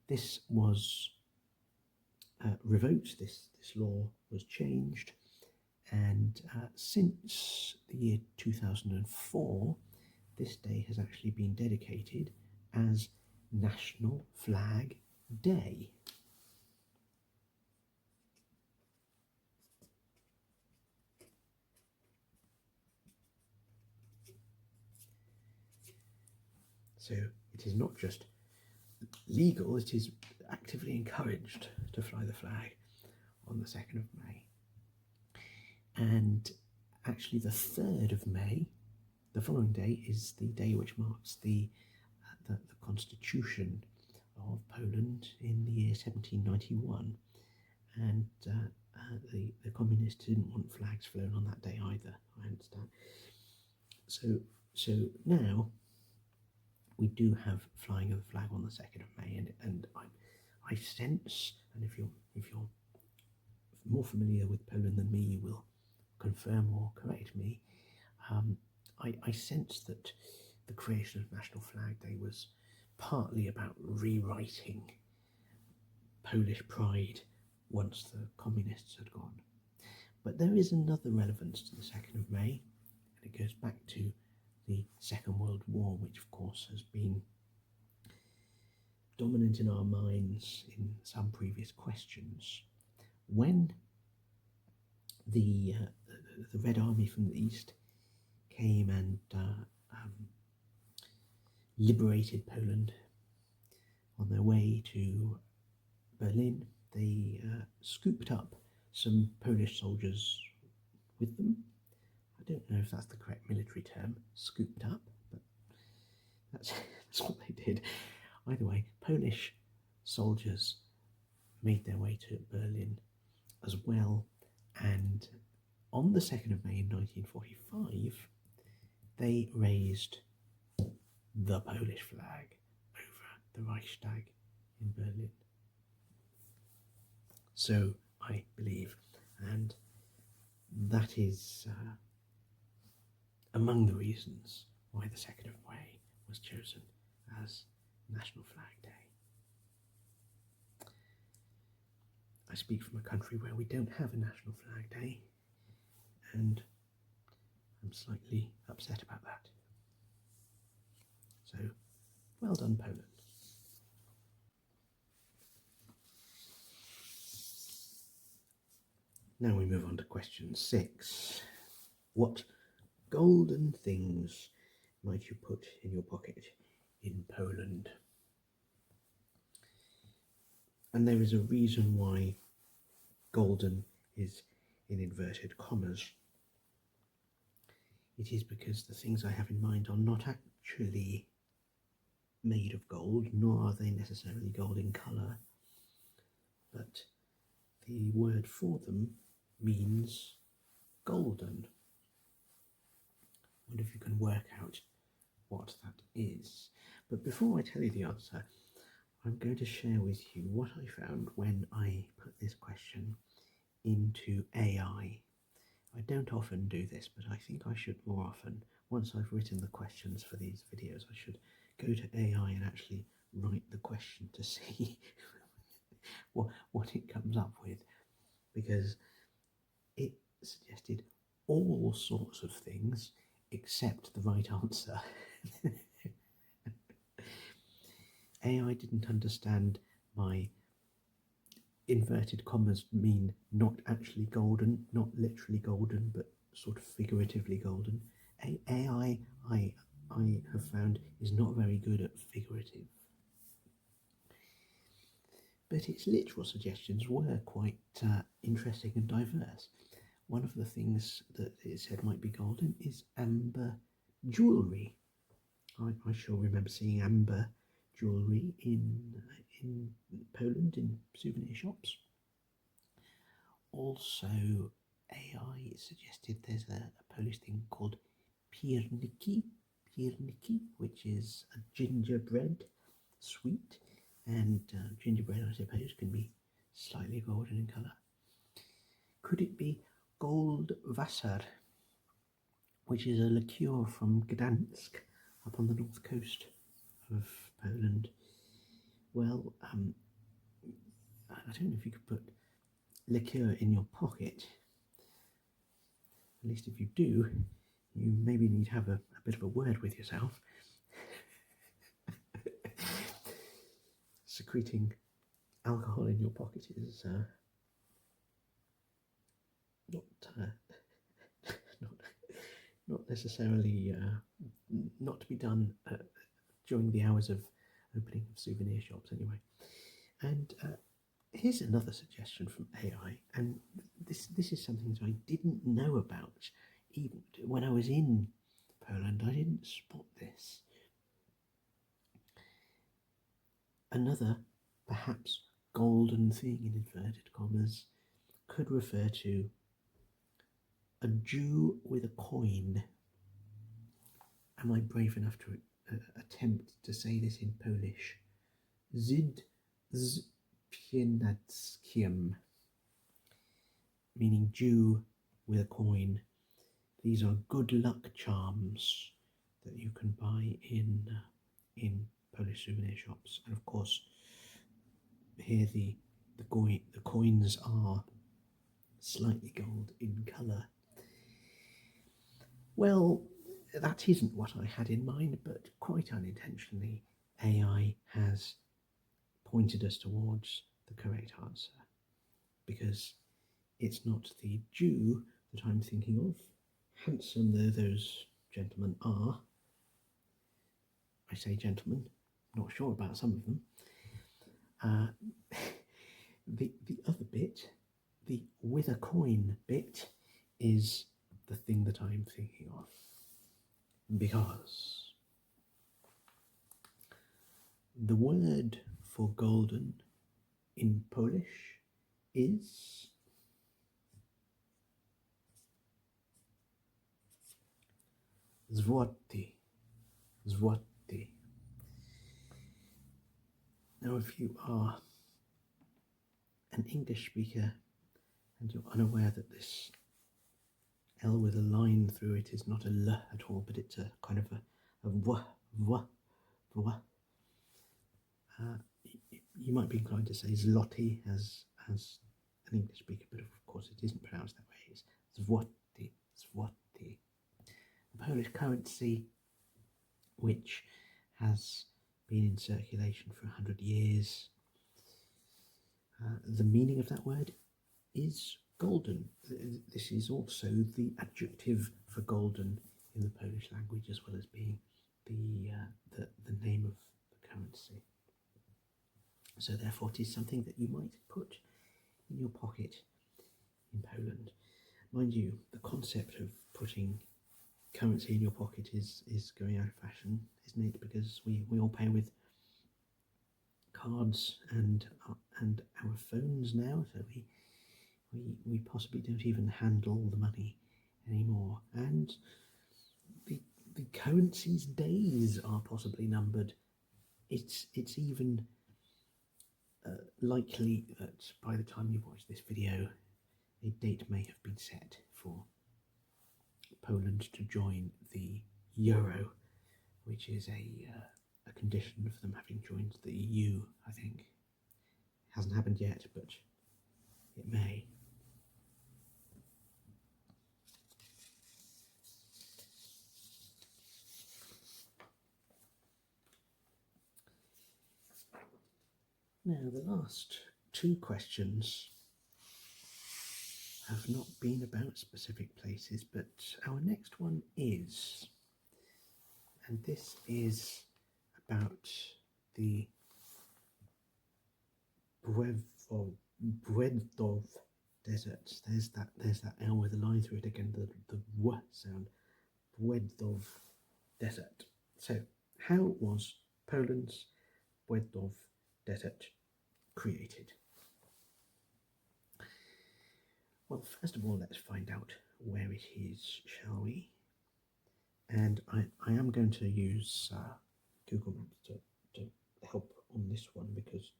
This was revoked, this law was changed, and since the year 2004, this day has actually been dedicated as National Flag Day. So it is not just legal, it is actively encouraged to fly the flag on the 2nd of May. And actually the 3rd of May, the following day, is the day which marks the constitution of Poland in the year 1791. And the communists didn't want flags flown on that day either, I understand. So now we do have flying of the flag on the 2nd of May, and I sense, and if you're more familiar with Poland than me, you will confirm or correct me. I sense that the creation of National Flag Day was partly about rewriting Polish pride once the communists had gone. But there is another relevance to the 2nd of May, and it goes back to the Second World War, which of course has been dominant in our minds in some previous questions. When the Red Army from the East came and liberated Poland on their way to Berlin, they scooped up some Polish soldiers with them. I don't know if that's the correct military term, scooped up, but that's what they did. Either way, Polish soldiers made their way to Berlin as well, and on the 2nd of May in 1945, they raised the Polish flag over the Reichstag in Berlin. So I believe, and that is among the reasons why the 2nd of May was chosen as National Flag Day. I speak from a country where we don't have a National Flag Day, and I'm slightly upset about that. So, well done, Poland. Now we move on to question 6. What golden things might you put in your pocket in Poland? And there is a reason why golden is in inverted commas. It is because the things I have in mind are not actually made of gold, nor are they necessarily gold in colour, but the word for them means golden. I wonder if you can work out what that is. But before I tell you the answer, I'm going to share with you what I found when I put this question into AI. I don't often do this, but I think I should more often. Once I've written the questions for these videos, I should go to AI and actually write the question to see what it comes up with, because it suggested all sorts of things except the right answer. AI didn't understand my inverted commas mean not actually golden, not literally golden, but sort of figuratively golden. AI, I have found, is not very good at figurative. but its literal suggestions were quite interesting and diverse. One of the things that it said might be golden is amber jewellery. I sure remember seeing amber jewellery in Poland in souvenir shops. Also, AI suggested there's a Polish thing called pierniki, which is a gingerbread sweet, and gingerbread, I suppose, can be slightly golden in colour. Could it be Goldwasser, which is a liqueur from Gdansk, up on the north coast of Poland? Well, I don't know if you could put liqueur in your pocket. At least if you do, you maybe need to have a bit of a word with yourself. Secreting alcohol in your pocket is not necessarily not to be done during the hours of opening of souvenir shops anyway. And here's another suggestion from AI, and this is something that I didn't know about even when I was in Poland. I didn't spot this. Another, perhaps golden thing in inverted commas, could refer to a Jew with a coin. Am I brave enough to attempt to say this in Polish? Żyd z pieniążkiem, meaning Jew with a coin. These are good luck charms that you can buy in Polish souvenir shops, and of course here the coins are slightly gold in colour. Well, that isn't what I had in mind, but quite unintentionally AI has pointed us towards the correct answer, because it's not the Jew that I'm thinking of, handsome though those gentlemen are. I say gentlemen, not sure about some of them. The other bit, the with a coin bit, is the thing that I'm thinking of, because the word for golden in Polish is złoty. Now, if you are an English speaker and you're unaware that this L with a line through it is not a L at all, but it's a kind of a W, you might be inclined to say zloty as an English speaker, but of course it isn't pronounced that way. It's złoty. The Polish currency, which has been in circulation for 100 years. The meaning of that word is golden. This is also the adjective for golden in the Polish language, as well as being the name of the currency. So therefore it is something that you might put in your pocket in Poland. Mind you, the concept of putting currency in your pocket is going out of fashion, isn't it? Because we all pay with cards and our phones now, so we possibly don't even handle the money anymore, and the currency's days are possibly numbered. It's even likely that by the time you watch this video, a date may have been set for Poland to join the Euro, which is a condition of them having joined the EU, I think. It hasn't happened yet, but it may. Now, the last two questions have not been about specific places, but our next one is, and this is about the Błędów deserts. There's that L with a line through it again, the W sound. Błędów desert. So, how was Poland's Błędów desert created? Well, first of all, let's find out where it is, shall we? And I am going to use Google Maps to help on this one, because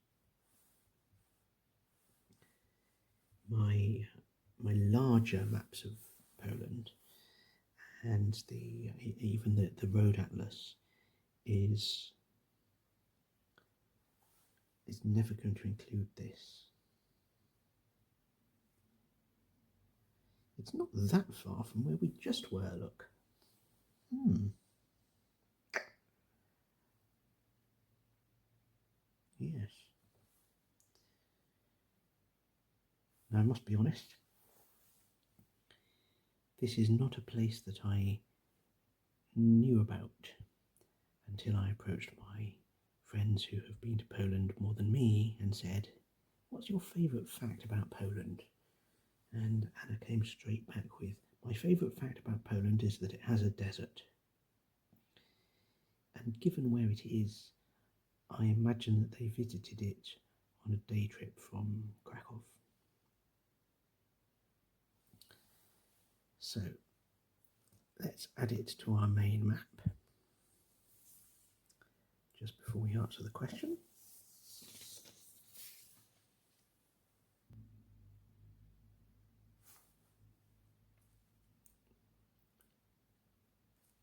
my larger maps of Poland and even the road atlas is never going to include this. It's not that far from where we just were, look. Yes. Now, I must be honest, this is not a place that I knew about until I approached my friends who have been to Poland more than me and said, "What's your favourite fact about Poland?" And Anna came straight back with, "My favourite fact about Poland is that it has a desert." And given where it is, I imagine that they visited it on a day trip from Krakow. So, let's add it to our main map just before we answer the question.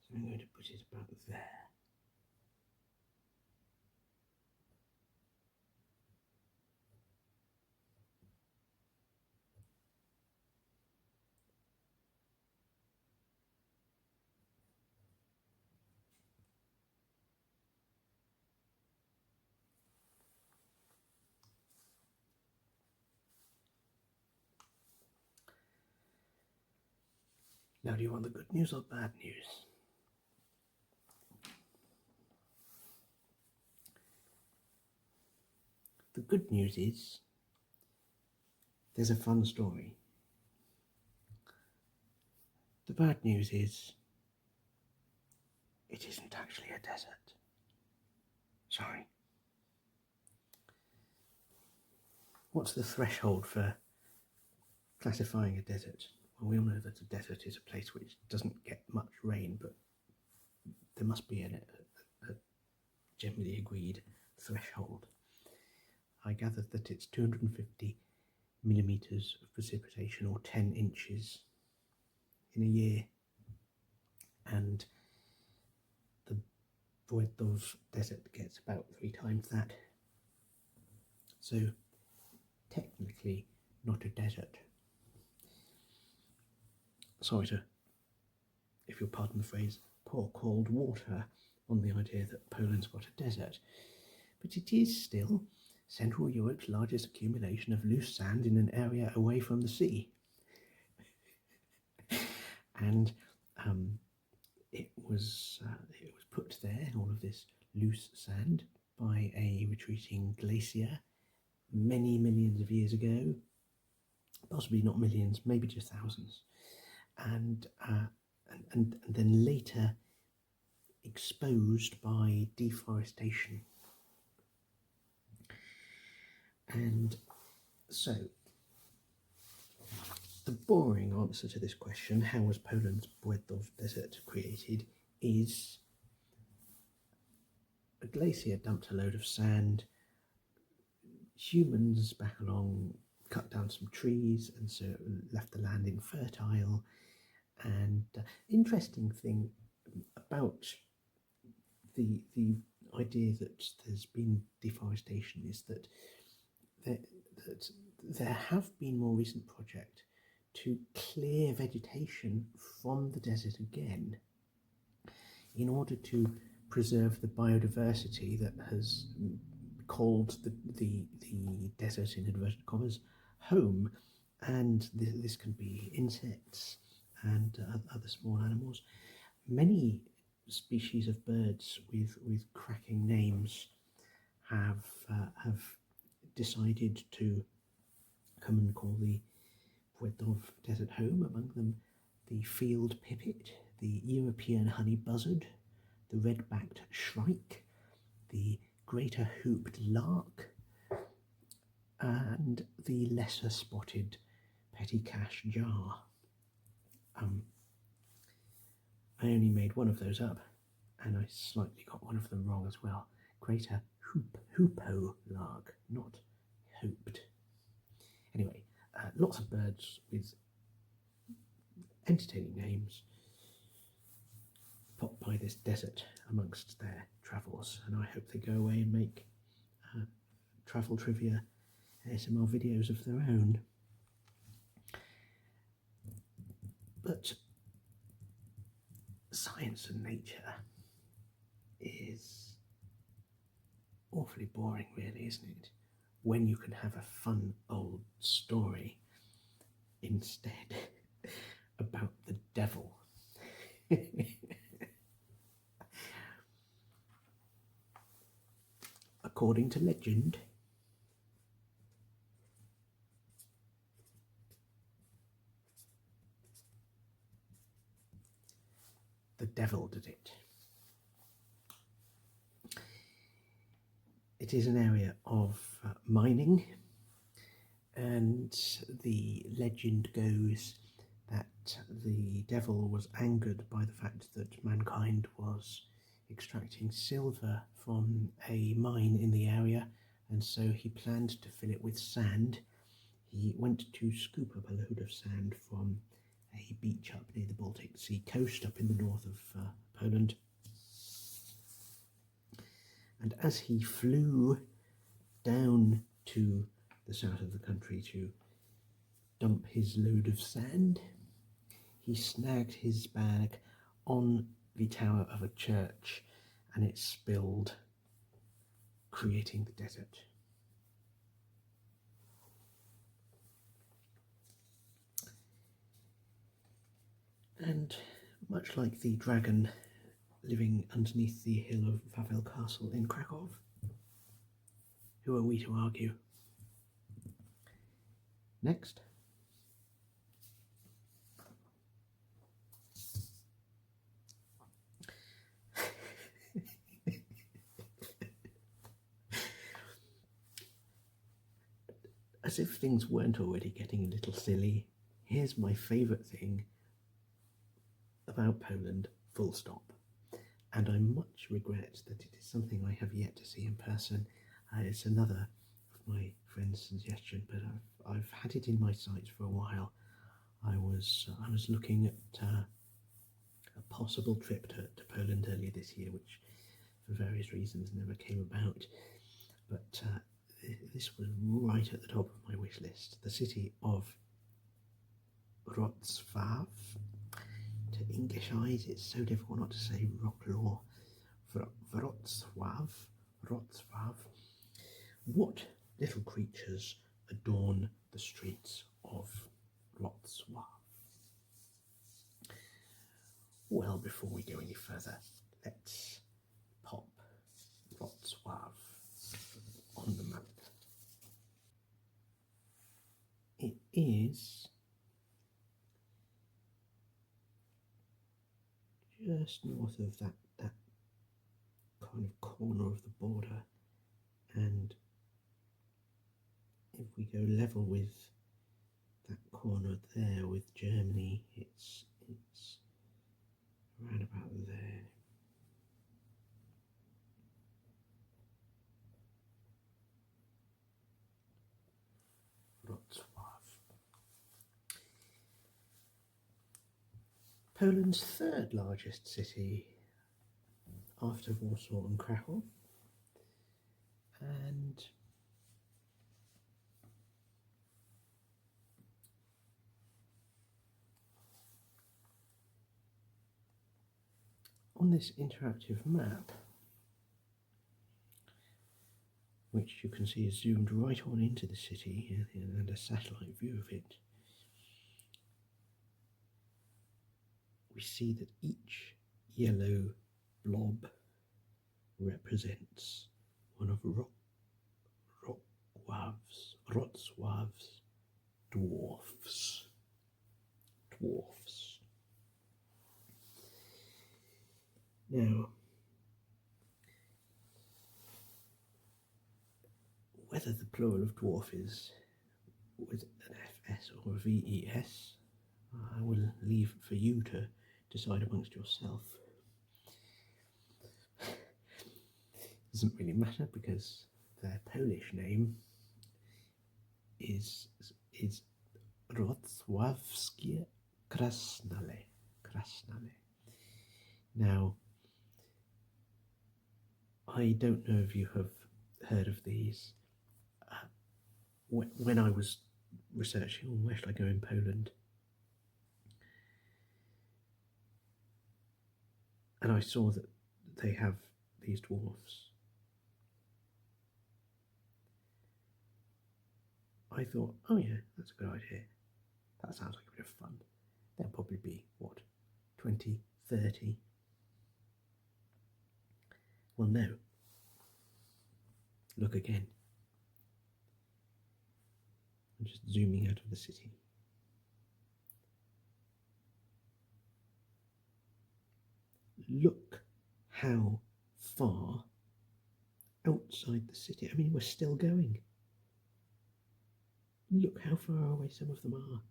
So I'm going to put it about there. Now, do you want the good news or bad news? The good news is there's a fun story. The bad news is it isn't actually a desert. Sorry. What's the threshold for classifying a desert? Well, we all know that a desert is a place which doesn't get much rain, but there must be a generally agreed threshold. I gathered that it's 250 millimetres of precipitation, or 10 inches in a year, and the Błędów desert gets about 3 times that. So technically not a desert. Sorry to, if you'll pardon the phrase, pour cold water on the idea that Poland's got a desert, but it is still Central Europe's largest accumulation of loose sand in an area away from the sea. And it was put there, all of this loose sand, by a retreating glacier many millions of years ago, possibly not millions, maybe just thousands, and then later exposed by deforestation. And so, the boring answer to this question, how was Poland's Błędów desert created, is a glacier dumped a load of sand, humans back along cut down some trees, and so left the land infertile. And interesting thing about the idea that there's been deforestation is that there have been more recent projects to clear vegetation from the desert again in order to preserve the biodiversity that has called the desert, in inverted commas, home. And this can be insects and other small animals. Many species of birds with cracking names have decided to come and call the Błędów desert home, among them the field pipit, the European honey buzzard, the red-backed shrike, the greater hooped lark, and the lesser spotted petticash jar. I only made one of those up, and I slightly got one of them wrong as well. Greater hoopoe lark, not hooped. Anyway, lots of birds with entertaining names pop by this desert amongst their travels, and I hope they go away and make travel trivia ASMR videos of their own. But science and nature is awfully boring, really, isn't it? When you can have a fun old story instead about the devil. According to legend, the devil did it. It is an area of mining, and the legend goes that the devil was angered by the fact that mankind was extracting silver from a mine in the area, and so he planned to fill it with sand. He went to scoop up a load of sand from a beach up near the Baltic Sea coast up in the north of Poland. And as he flew down to the south of the country to dump his load of sand, he snagged his bag on the tower of a church, and it spilled, creating the desert. And much like the dragon living underneath the hill of Wawel Castle in Krakow, who are we to argue? Next. As if things weren't already getting a little silly, here's my favourite thing about Poland, full stop. And I much regret that it is something I have yet to see in person. It's another of my friend's suggestion, but I've had it in my sights for a while. I was looking at a possible trip to Poland earlier this year, which for various reasons never came about. But this was right at the top of my wish list. The city of Wrocław. To English eyes, it's so difficult not to say Wrocław. Wrocław. What little creatures adorn the streets of Wrocław? Well, before we go any further, let's pop Wrocław on the map. It is just north of that kind of corner of the border, and if we go level with that corner there with Germany, it's around about there. Wrocław. Poland's third largest city after Warsaw and Krakow, and on this interactive map, which you can see is zoomed right on into the city and a satellite view of it, we see that each yellow blob represents one of Wrocław's dwarfs. Dwarfs. Now, whether the plural of dwarf is with an FS or a VES, I will leave for you to decide amongst yourself. Doesn't really matter because their Polish name is Wrocławskie Krasnale. Now, I don't know if you have heard of these. When I was researching on where should I go in Poland, and I saw that they have these dwarfs, I thought, oh yeah, that's a good idea. That sounds like a bit of fun. There'll probably be, 20, 30? Well, no. Look again. I'm just zooming out of the city. Look how far outside the city. I mean, we're still going. Look how far away some of them are.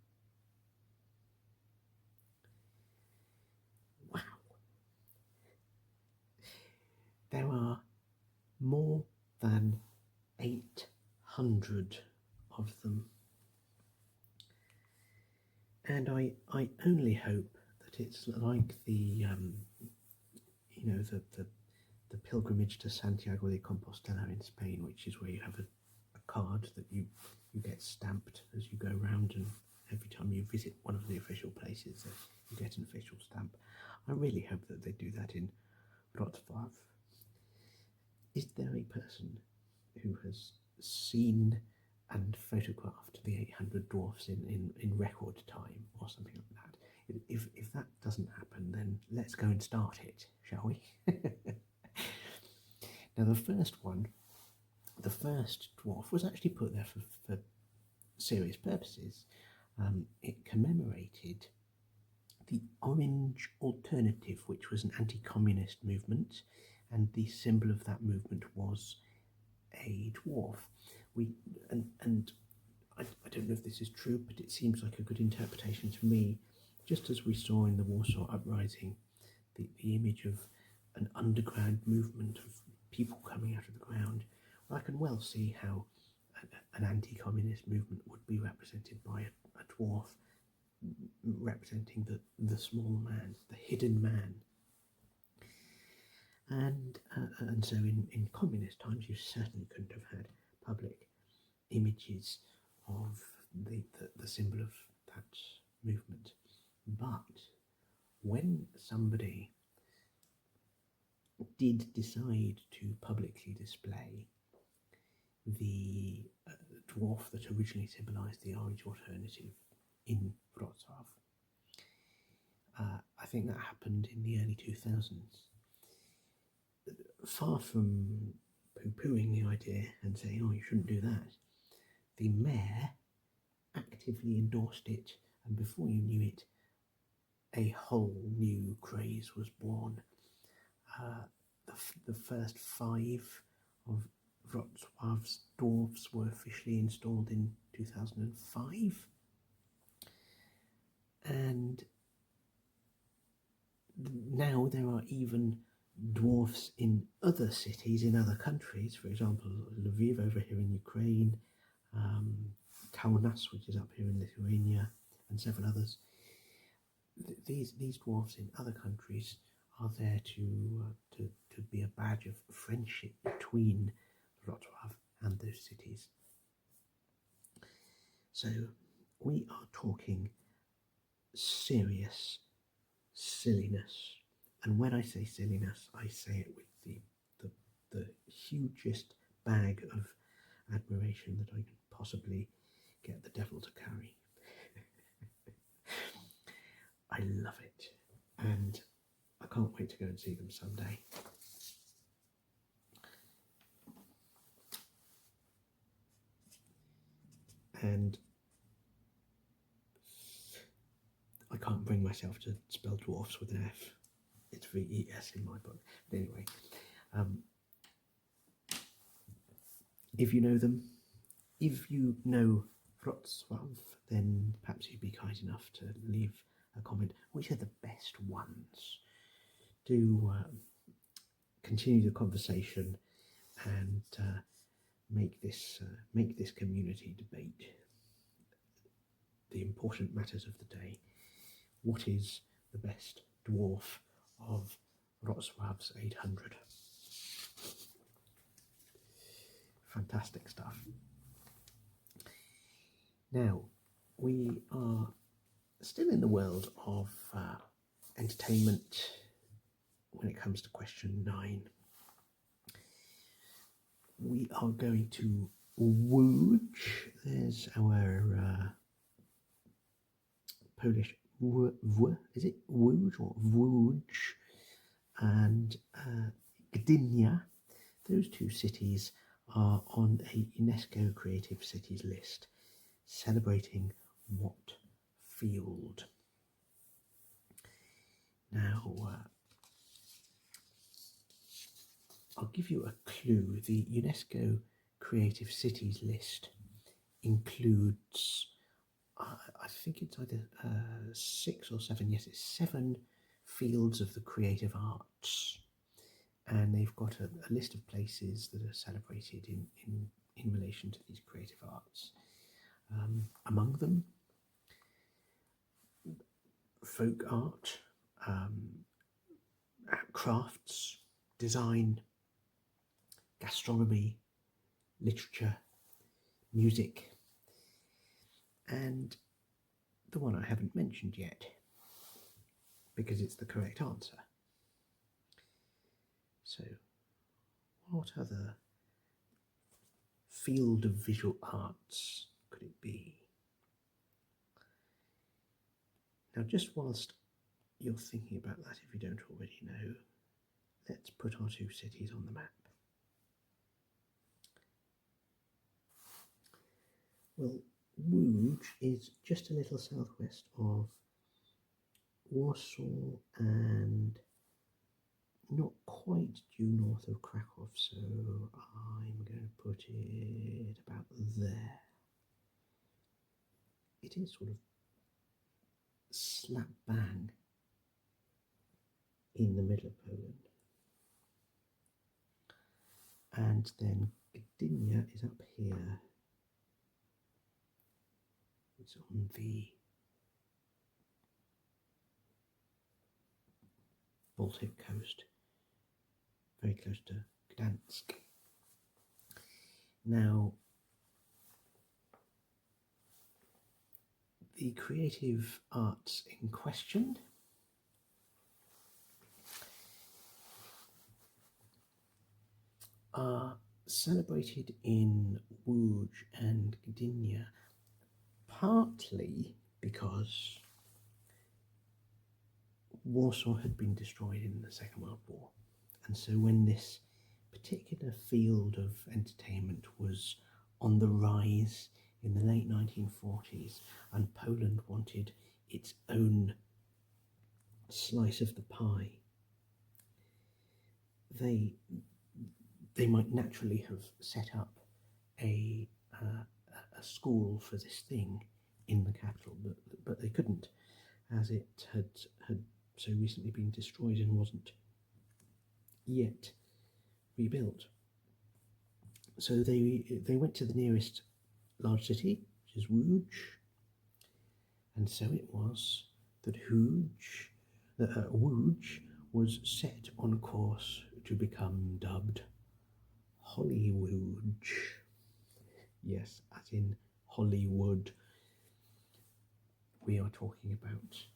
Wow. There are more than 800 of them. And I only hope that it's like the pilgrimage to Santiago de Compostela in Spain, which is where you have a card that you get stamped as you go round, and every time you visit one of the official places you get an official stamp. I really hope that they do that in Wrocław. Is there a person who has seen and photographed the 800 dwarfs in record time or something like that? If that doesn't happen, then let's go and start it, shall we? Now the first dwarf was actually put there for serious purposes. It commemorated the Orange Alternative, which was an anti-communist movement, and the symbol of that movement was a dwarf. I don't know if this is true, but it seems like a good interpretation to me. Just as we saw in the Warsaw Uprising, the image of an underground movement of people coming out of the ground, well, I can well see how an anti-communist movement would be represented by a dwarf representing the small man, the hidden man. And so in communist times you certainly couldn't have had public images of the symbol of that movement. But when somebody did decide to publicly display the dwarf that originally symbolised the Orange Alternative in Wrocław, I think that happened in the early 2000s. Far from poo-pooing the idea and saying, oh, you shouldn't do that, the mayor actively endorsed it, and before you knew it, a whole new craze was born. The first 5 of Wrocław's dwarfs were officially installed in 2005, and now there are even dwarfs in other cities, in other countries. For example, Lviv over here in Ukraine, Kaunas, which is up here in Lithuania, and several others. These dwarfs in other countries are there to be a badge of friendship between Wrocław and those cities. So we are talking serious silliness. And when I say silliness, I say it with the hugest bag of admiration that I can possibly get the devil to carry. I love it, and I can't wait to go and see them someday. and I can't bring myself to spell dwarfs with an F. It's V-E-S in my book. But anyway, if you know them, if you know Wrocław, then perhaps you'd be kind enough to leave a comment. Which are the best ones? Do continue the conversation and make this community debate the important matters of the day. What is the best dwarf of Wrocław's 800? Fantastic stuff. Now, we are still in the world of entertainment when it comes to question 9. We are going to Łódź. There's our Polish is it Łódź or Łódź, and Gdynia. Those two cities are on a UNESCO Creative Cities list, celebrating what field? Now, I'll give you a clue. The UNESCO Creative Cities list includes, I think it's either 6 or 7, yes, it's 7 fields of the creative arts. And they've got a list of places that are celebrated in relation to these creative arts. Among them, folk art, crafts, design, gastronomy, literature, music, and the one I haven't mentioned yet, because it's the correct answer. So, what other field of visual arts could it be? Now, just whilst you're thinking about that, if you don't already know, let's put our 2 cities on the map. Well, Łódź is just a little southwest of Warsaw and not quite due north of Krakow, so I'm going to put it about there. It is sort of slap bang in the middle of Poland. And then Gdynia is up here. It's on the Baltic coast, very close to Gdansk. Now, the creative arts in question are celebrated in Łódź and Gdynia, partly because Warsaw had been destroyed in the Second World War, and so when this particular field of entertainment was on the rise in the late 1940s and Poland wanted its own slice of the pie, they might naturally have set up a school for this thing in the capital, but they couldn't, as it had so recently been destroyed and wasn't yet rebuilt. So they went to the nearest large city, which is Łódź, and so it was that Łódź was set on course to become dubbed Hollywood. Yes, as in Hollywood. We are talking about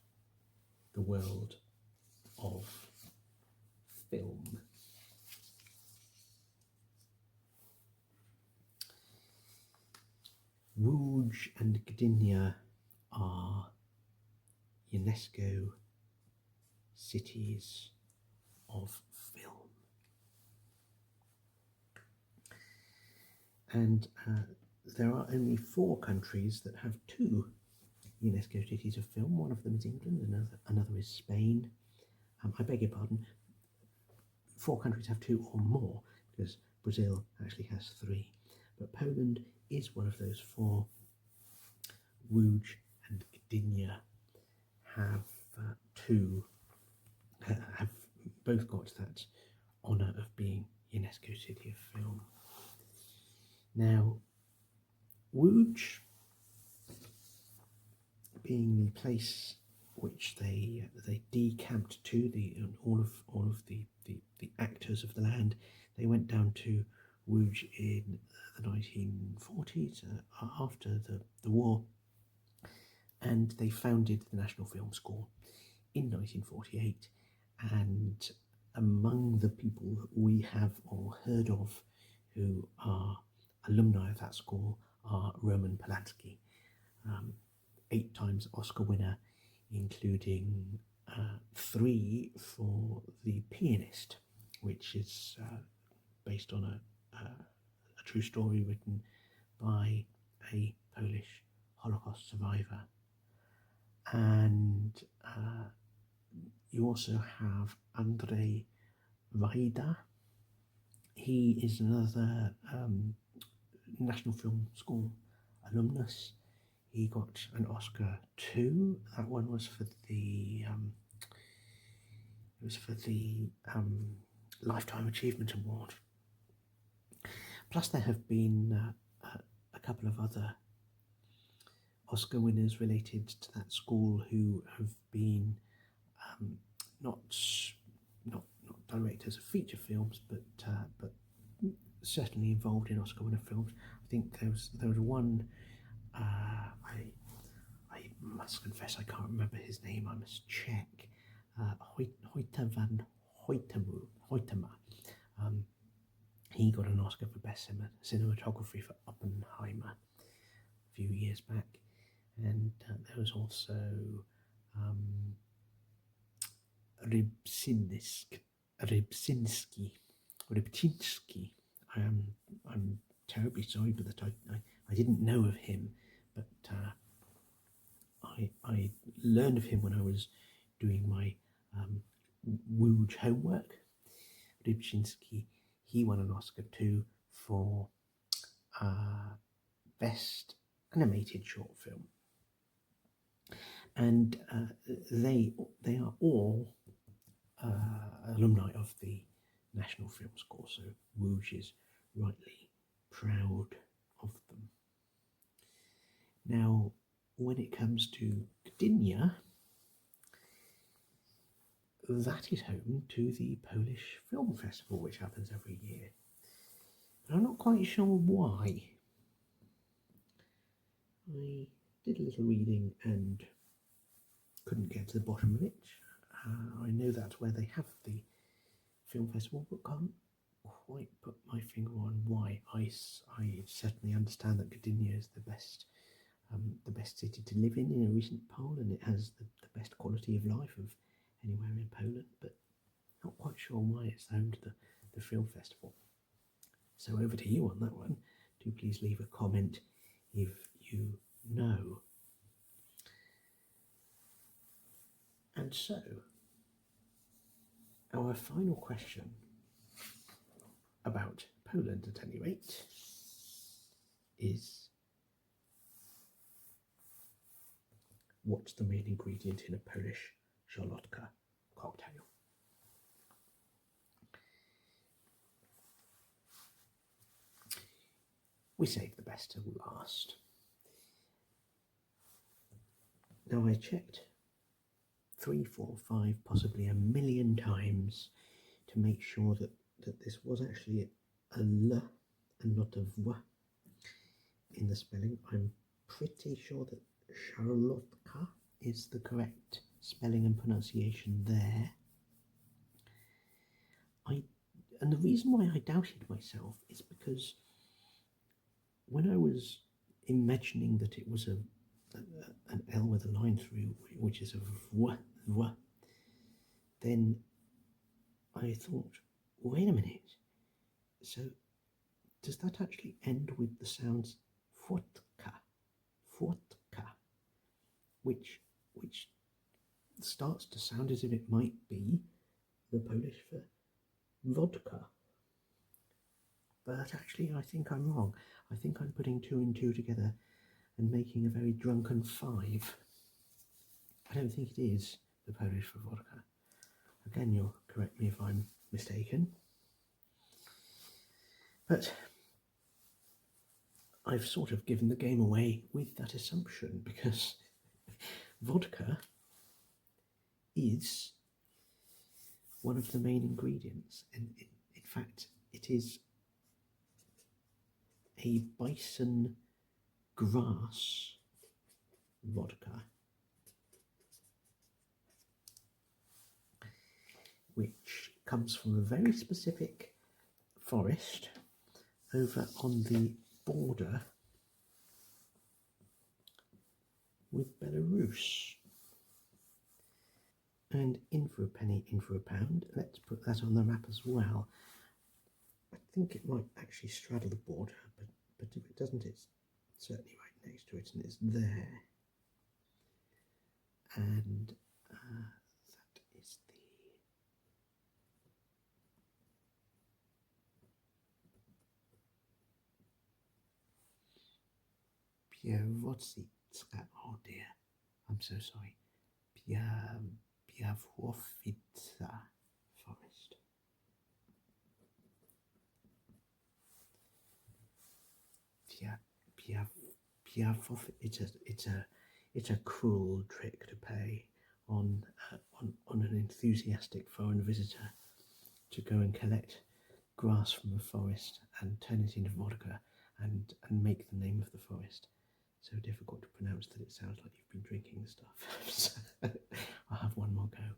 the world of film. Łódź and Gdynia are UNESCO cities of film. And there are only 4 countries that have 2 UNESCO cities of film. One of them is England, another is Spain. I beg your pardon, 4 countries have 2 or more, because Brazil actually has 3. But Poland is one of those 4. Łódź and Gdynia have have both got that honour of being UNESCO City of Film. Now, Łódź, being the place which they decamped to, all of the actors of the land, they went down to Łódź in the 1940s, after the war, and they founded the National Film School in 1948. And among the people that we have all heard of who are alumni of that school are Roman Polanski, 8 times Oscar winner, including 3 for The Pianist, which is based on a true story written by a Polish Holocaust survivor. And you also have Andrzej Wajda. He is another National Film School alumnus. He got an Oscar too. That one was for the Lifetime Achievement Award. Plus, there have been a couple of other Oscar winners related to that school who have been not directors of feature films, but certainly involved in Oscar winner films. I think there was one. I must confess I can't remember his name. I must check. Hoyte van Hoytema. He got an Oscar for best cinematography for Oppenheimer a few years back, and there was also Rybczynski. I'm terribly sorry, but that I didn't know of him, but I learned of him when I was doing my Łódź homework. Rybczynski, he won an Oscar too for best animated short film, and they are all alumni of the National Film School, so Łódź is rightly proud of them. Now, when it comes to Gdynia, that is home to the Polish Film Festival, which happens every year. And I'm not quite sure why. I did a little reading and couldn't get to the bottom of it. I know that's where they have the film festival, but can't quite put my finger on why. I certainly understand that Gdynia is the best city to live in a recent poll, and it has the best quality of life of anywhere in Poland, but not quite sure why it's home to the film festival. So over to you on that one. Do please leave a comment if you know. And so, our final question about Poland, at any rate, is: what's the main ingredient in a Polish szarlotka cocktail? We save the best till last. Now, I checked 3, 4, 5, possibly a million times to make sure that this was actually a L and not a V in the spelling. I'm pretty sure that szarlotka is the correct spelling and pronunciation there. And the reason why I doubted myself is because when I was imagining that it was an L with a line through, which is a V, then I thought, wait a minute, so does that actually end with the sounds vodka, which starts to sound as if it might be the Polish for vodka. But actually, I think I'm wrong. I think I'm putting two and two together and making a very drunken five. I don't think it is the Polish for vodka. Again, you'll correct me if I'm mistaken. But I've sort of given the game away with that assumption, because vodka is one of the main ingredients, and in fact it is a bison grass vodka, which comes from a very specific forest over on the border with Belarus. And in for a penny, in for a pound. Let's put that on the map as well. I think it might actually straddle the border, but if it doesn't, it's certainly right next to it, and it's there. And that is the Białowieża. Oh dear, I'm so sorry. Białowieża forest. It's a cruel trick to play on an enthusiastic foreign visitor to go and collect grass from a forest and turn it into vodka and make the name of the forest so difficult to pronounce that it sounds like you've been drinking the stuff. So I'll have one more go.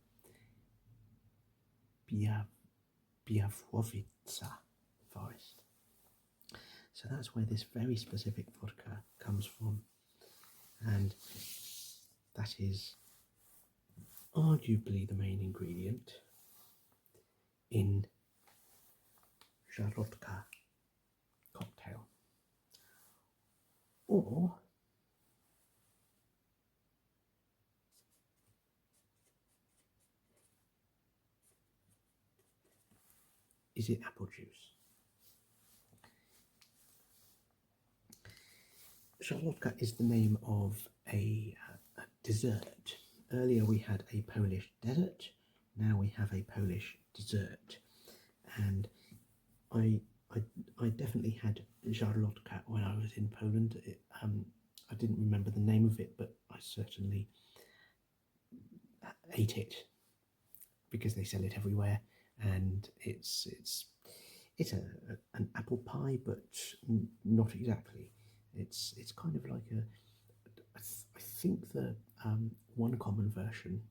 Białowieża forest. So that's where this very specific vodka comes from, and that is arguably the main ingredient in szarlotka cocktail. Or is it apple juice? Szarlotka is the name of a dessert. Earlier we had a Polish desert, now we have a Polish dessert. And I definitely had szarlotka when I was in Poland. I didn't remember the name of it, but I certainly ate it because they sell it everywhere, and it's an apple pie, but not exactly. It's kind of like I think the one common version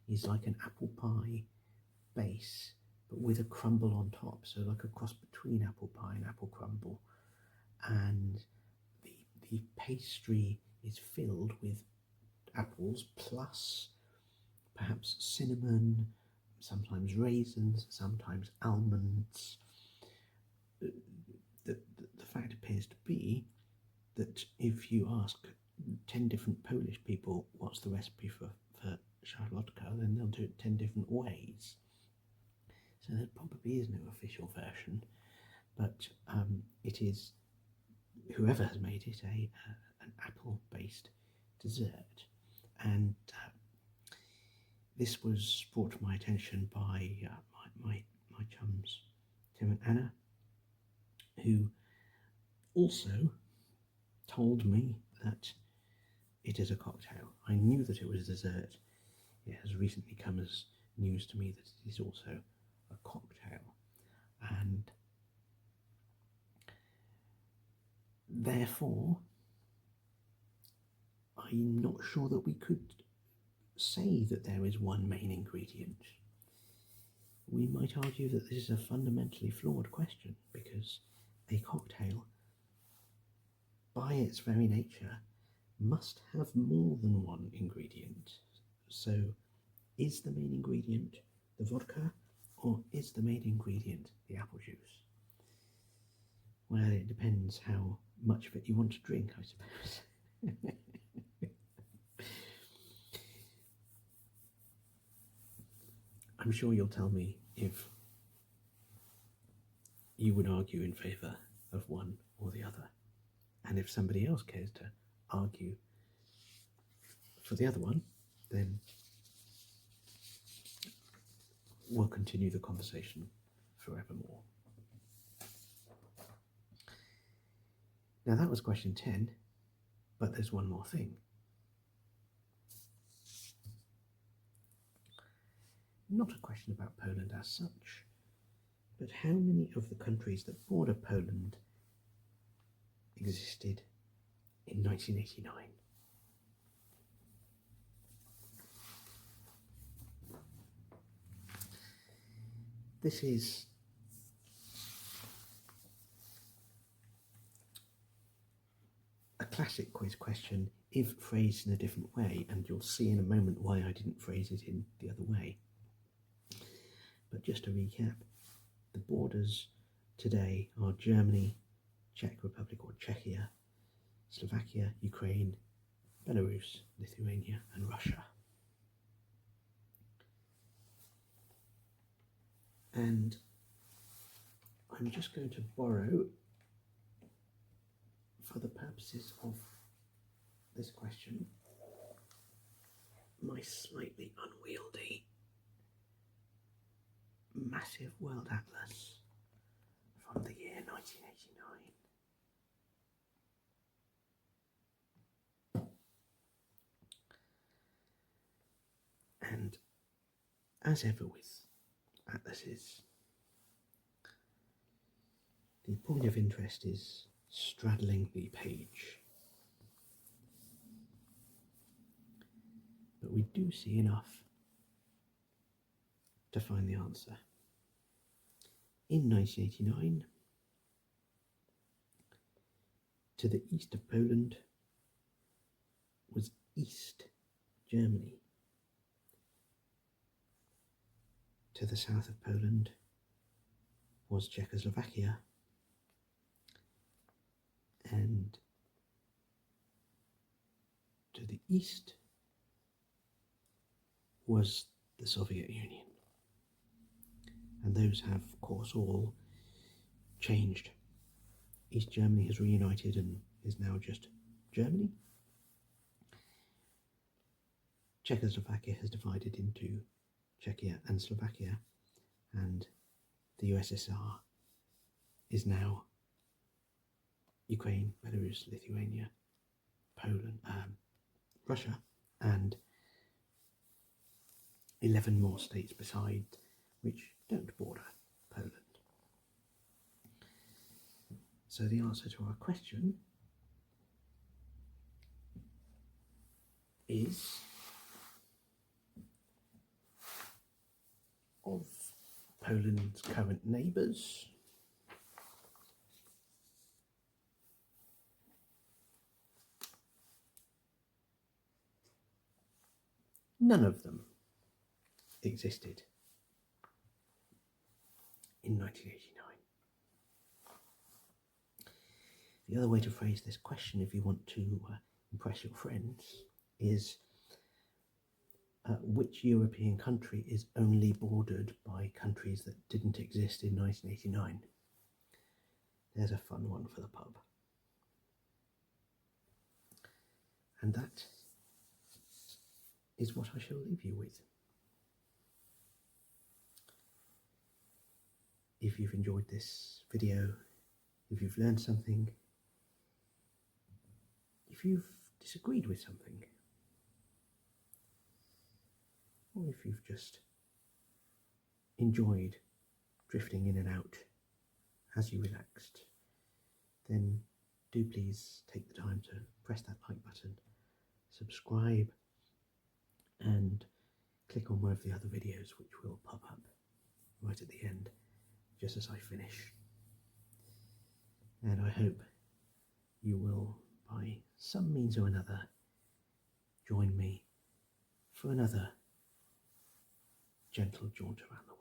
is like an apple pie base, but with a crumble on top, so like a cross between apple pie and apple crumble, and the pastry is filled with apples plus perhaps cinnamon, sometimes raisins, sometimes almonds. The fact appears to be that if you ask 10 different Polish people what's the recipe for szarlotka, then they'll do it 10 different ways. So there probably is no official version, but it is, whoever has made it, an apple-based dessert. And this was brought to my attention by my chums Tim and Anna, who also told me that it is a cocktail. I knew that it was a dessert. It has recently come as news to me that it is also a cocktail, and therefore I'm not sure that we could say that there is one main ingredient. We might argue that this is a fundamentally flawed question, because a cocktail, by its very nature, must have more than one ingredient. So is the main ingredient the vodka, or is the main ingredient the apple juice? Well, it depends how much of it you want to drink, I suppose. I'm sure you'll tell me if you would argue in favour of one or the other, and if somebody else cares to argue for the other one, then we'll continue the conversation forevermore. Now that was question 10, but there's one more thing. Not a question about Poland as such, but how many of the countries that border Poland existed in 1989? This is a classic quiz question if phrased in a different way, and you'll see in a moment why I didn't phrase it in the other way. But just to recap, the borders today are Germany, Czech Republic or Czechia, Slovakia, Ukraine, Belarus, Lithuania and Russia. And I'm just going to borrow, for the purposes of this question, my slightly unwieldy massive world atlas from the year 1989. And as ever with atlases, the point of interest is straddling the page. But we do see enough to find the answer. In 1989, to the east of Poland was East Germany. To the south of Poland was Czechoslovakia, and to the east was the Soviet Union. And those have, of course, all changed. East Germany has reunited and is now just Germany. Czechoslovakia has divided into Czechia and Slovakia, and the USSR is now Ukraine, Belarus, Lithuania, Poland, Russia, and 11 more states beside, which don't border Poland. So the answer to our question is, of Poland's current neighbours, none of them existed in 1989. The other way to phrase this question, if you want to impress your friends, is which European country is only bordered by countries that didn't exist in 1989? There's a fun one for the pub. And that is what I shall leave you with. If you've enjoyed this video, if you've learned something, if you've disagreed with something, or if you've just enjoyed drifting in and out as you relaxed, then do please take the time to press that like button, subscribe, and click on one of the other videos which will pop up right at the end, just as I finish. And I hope you will, by some means or another, join me for another gentle jaunt around the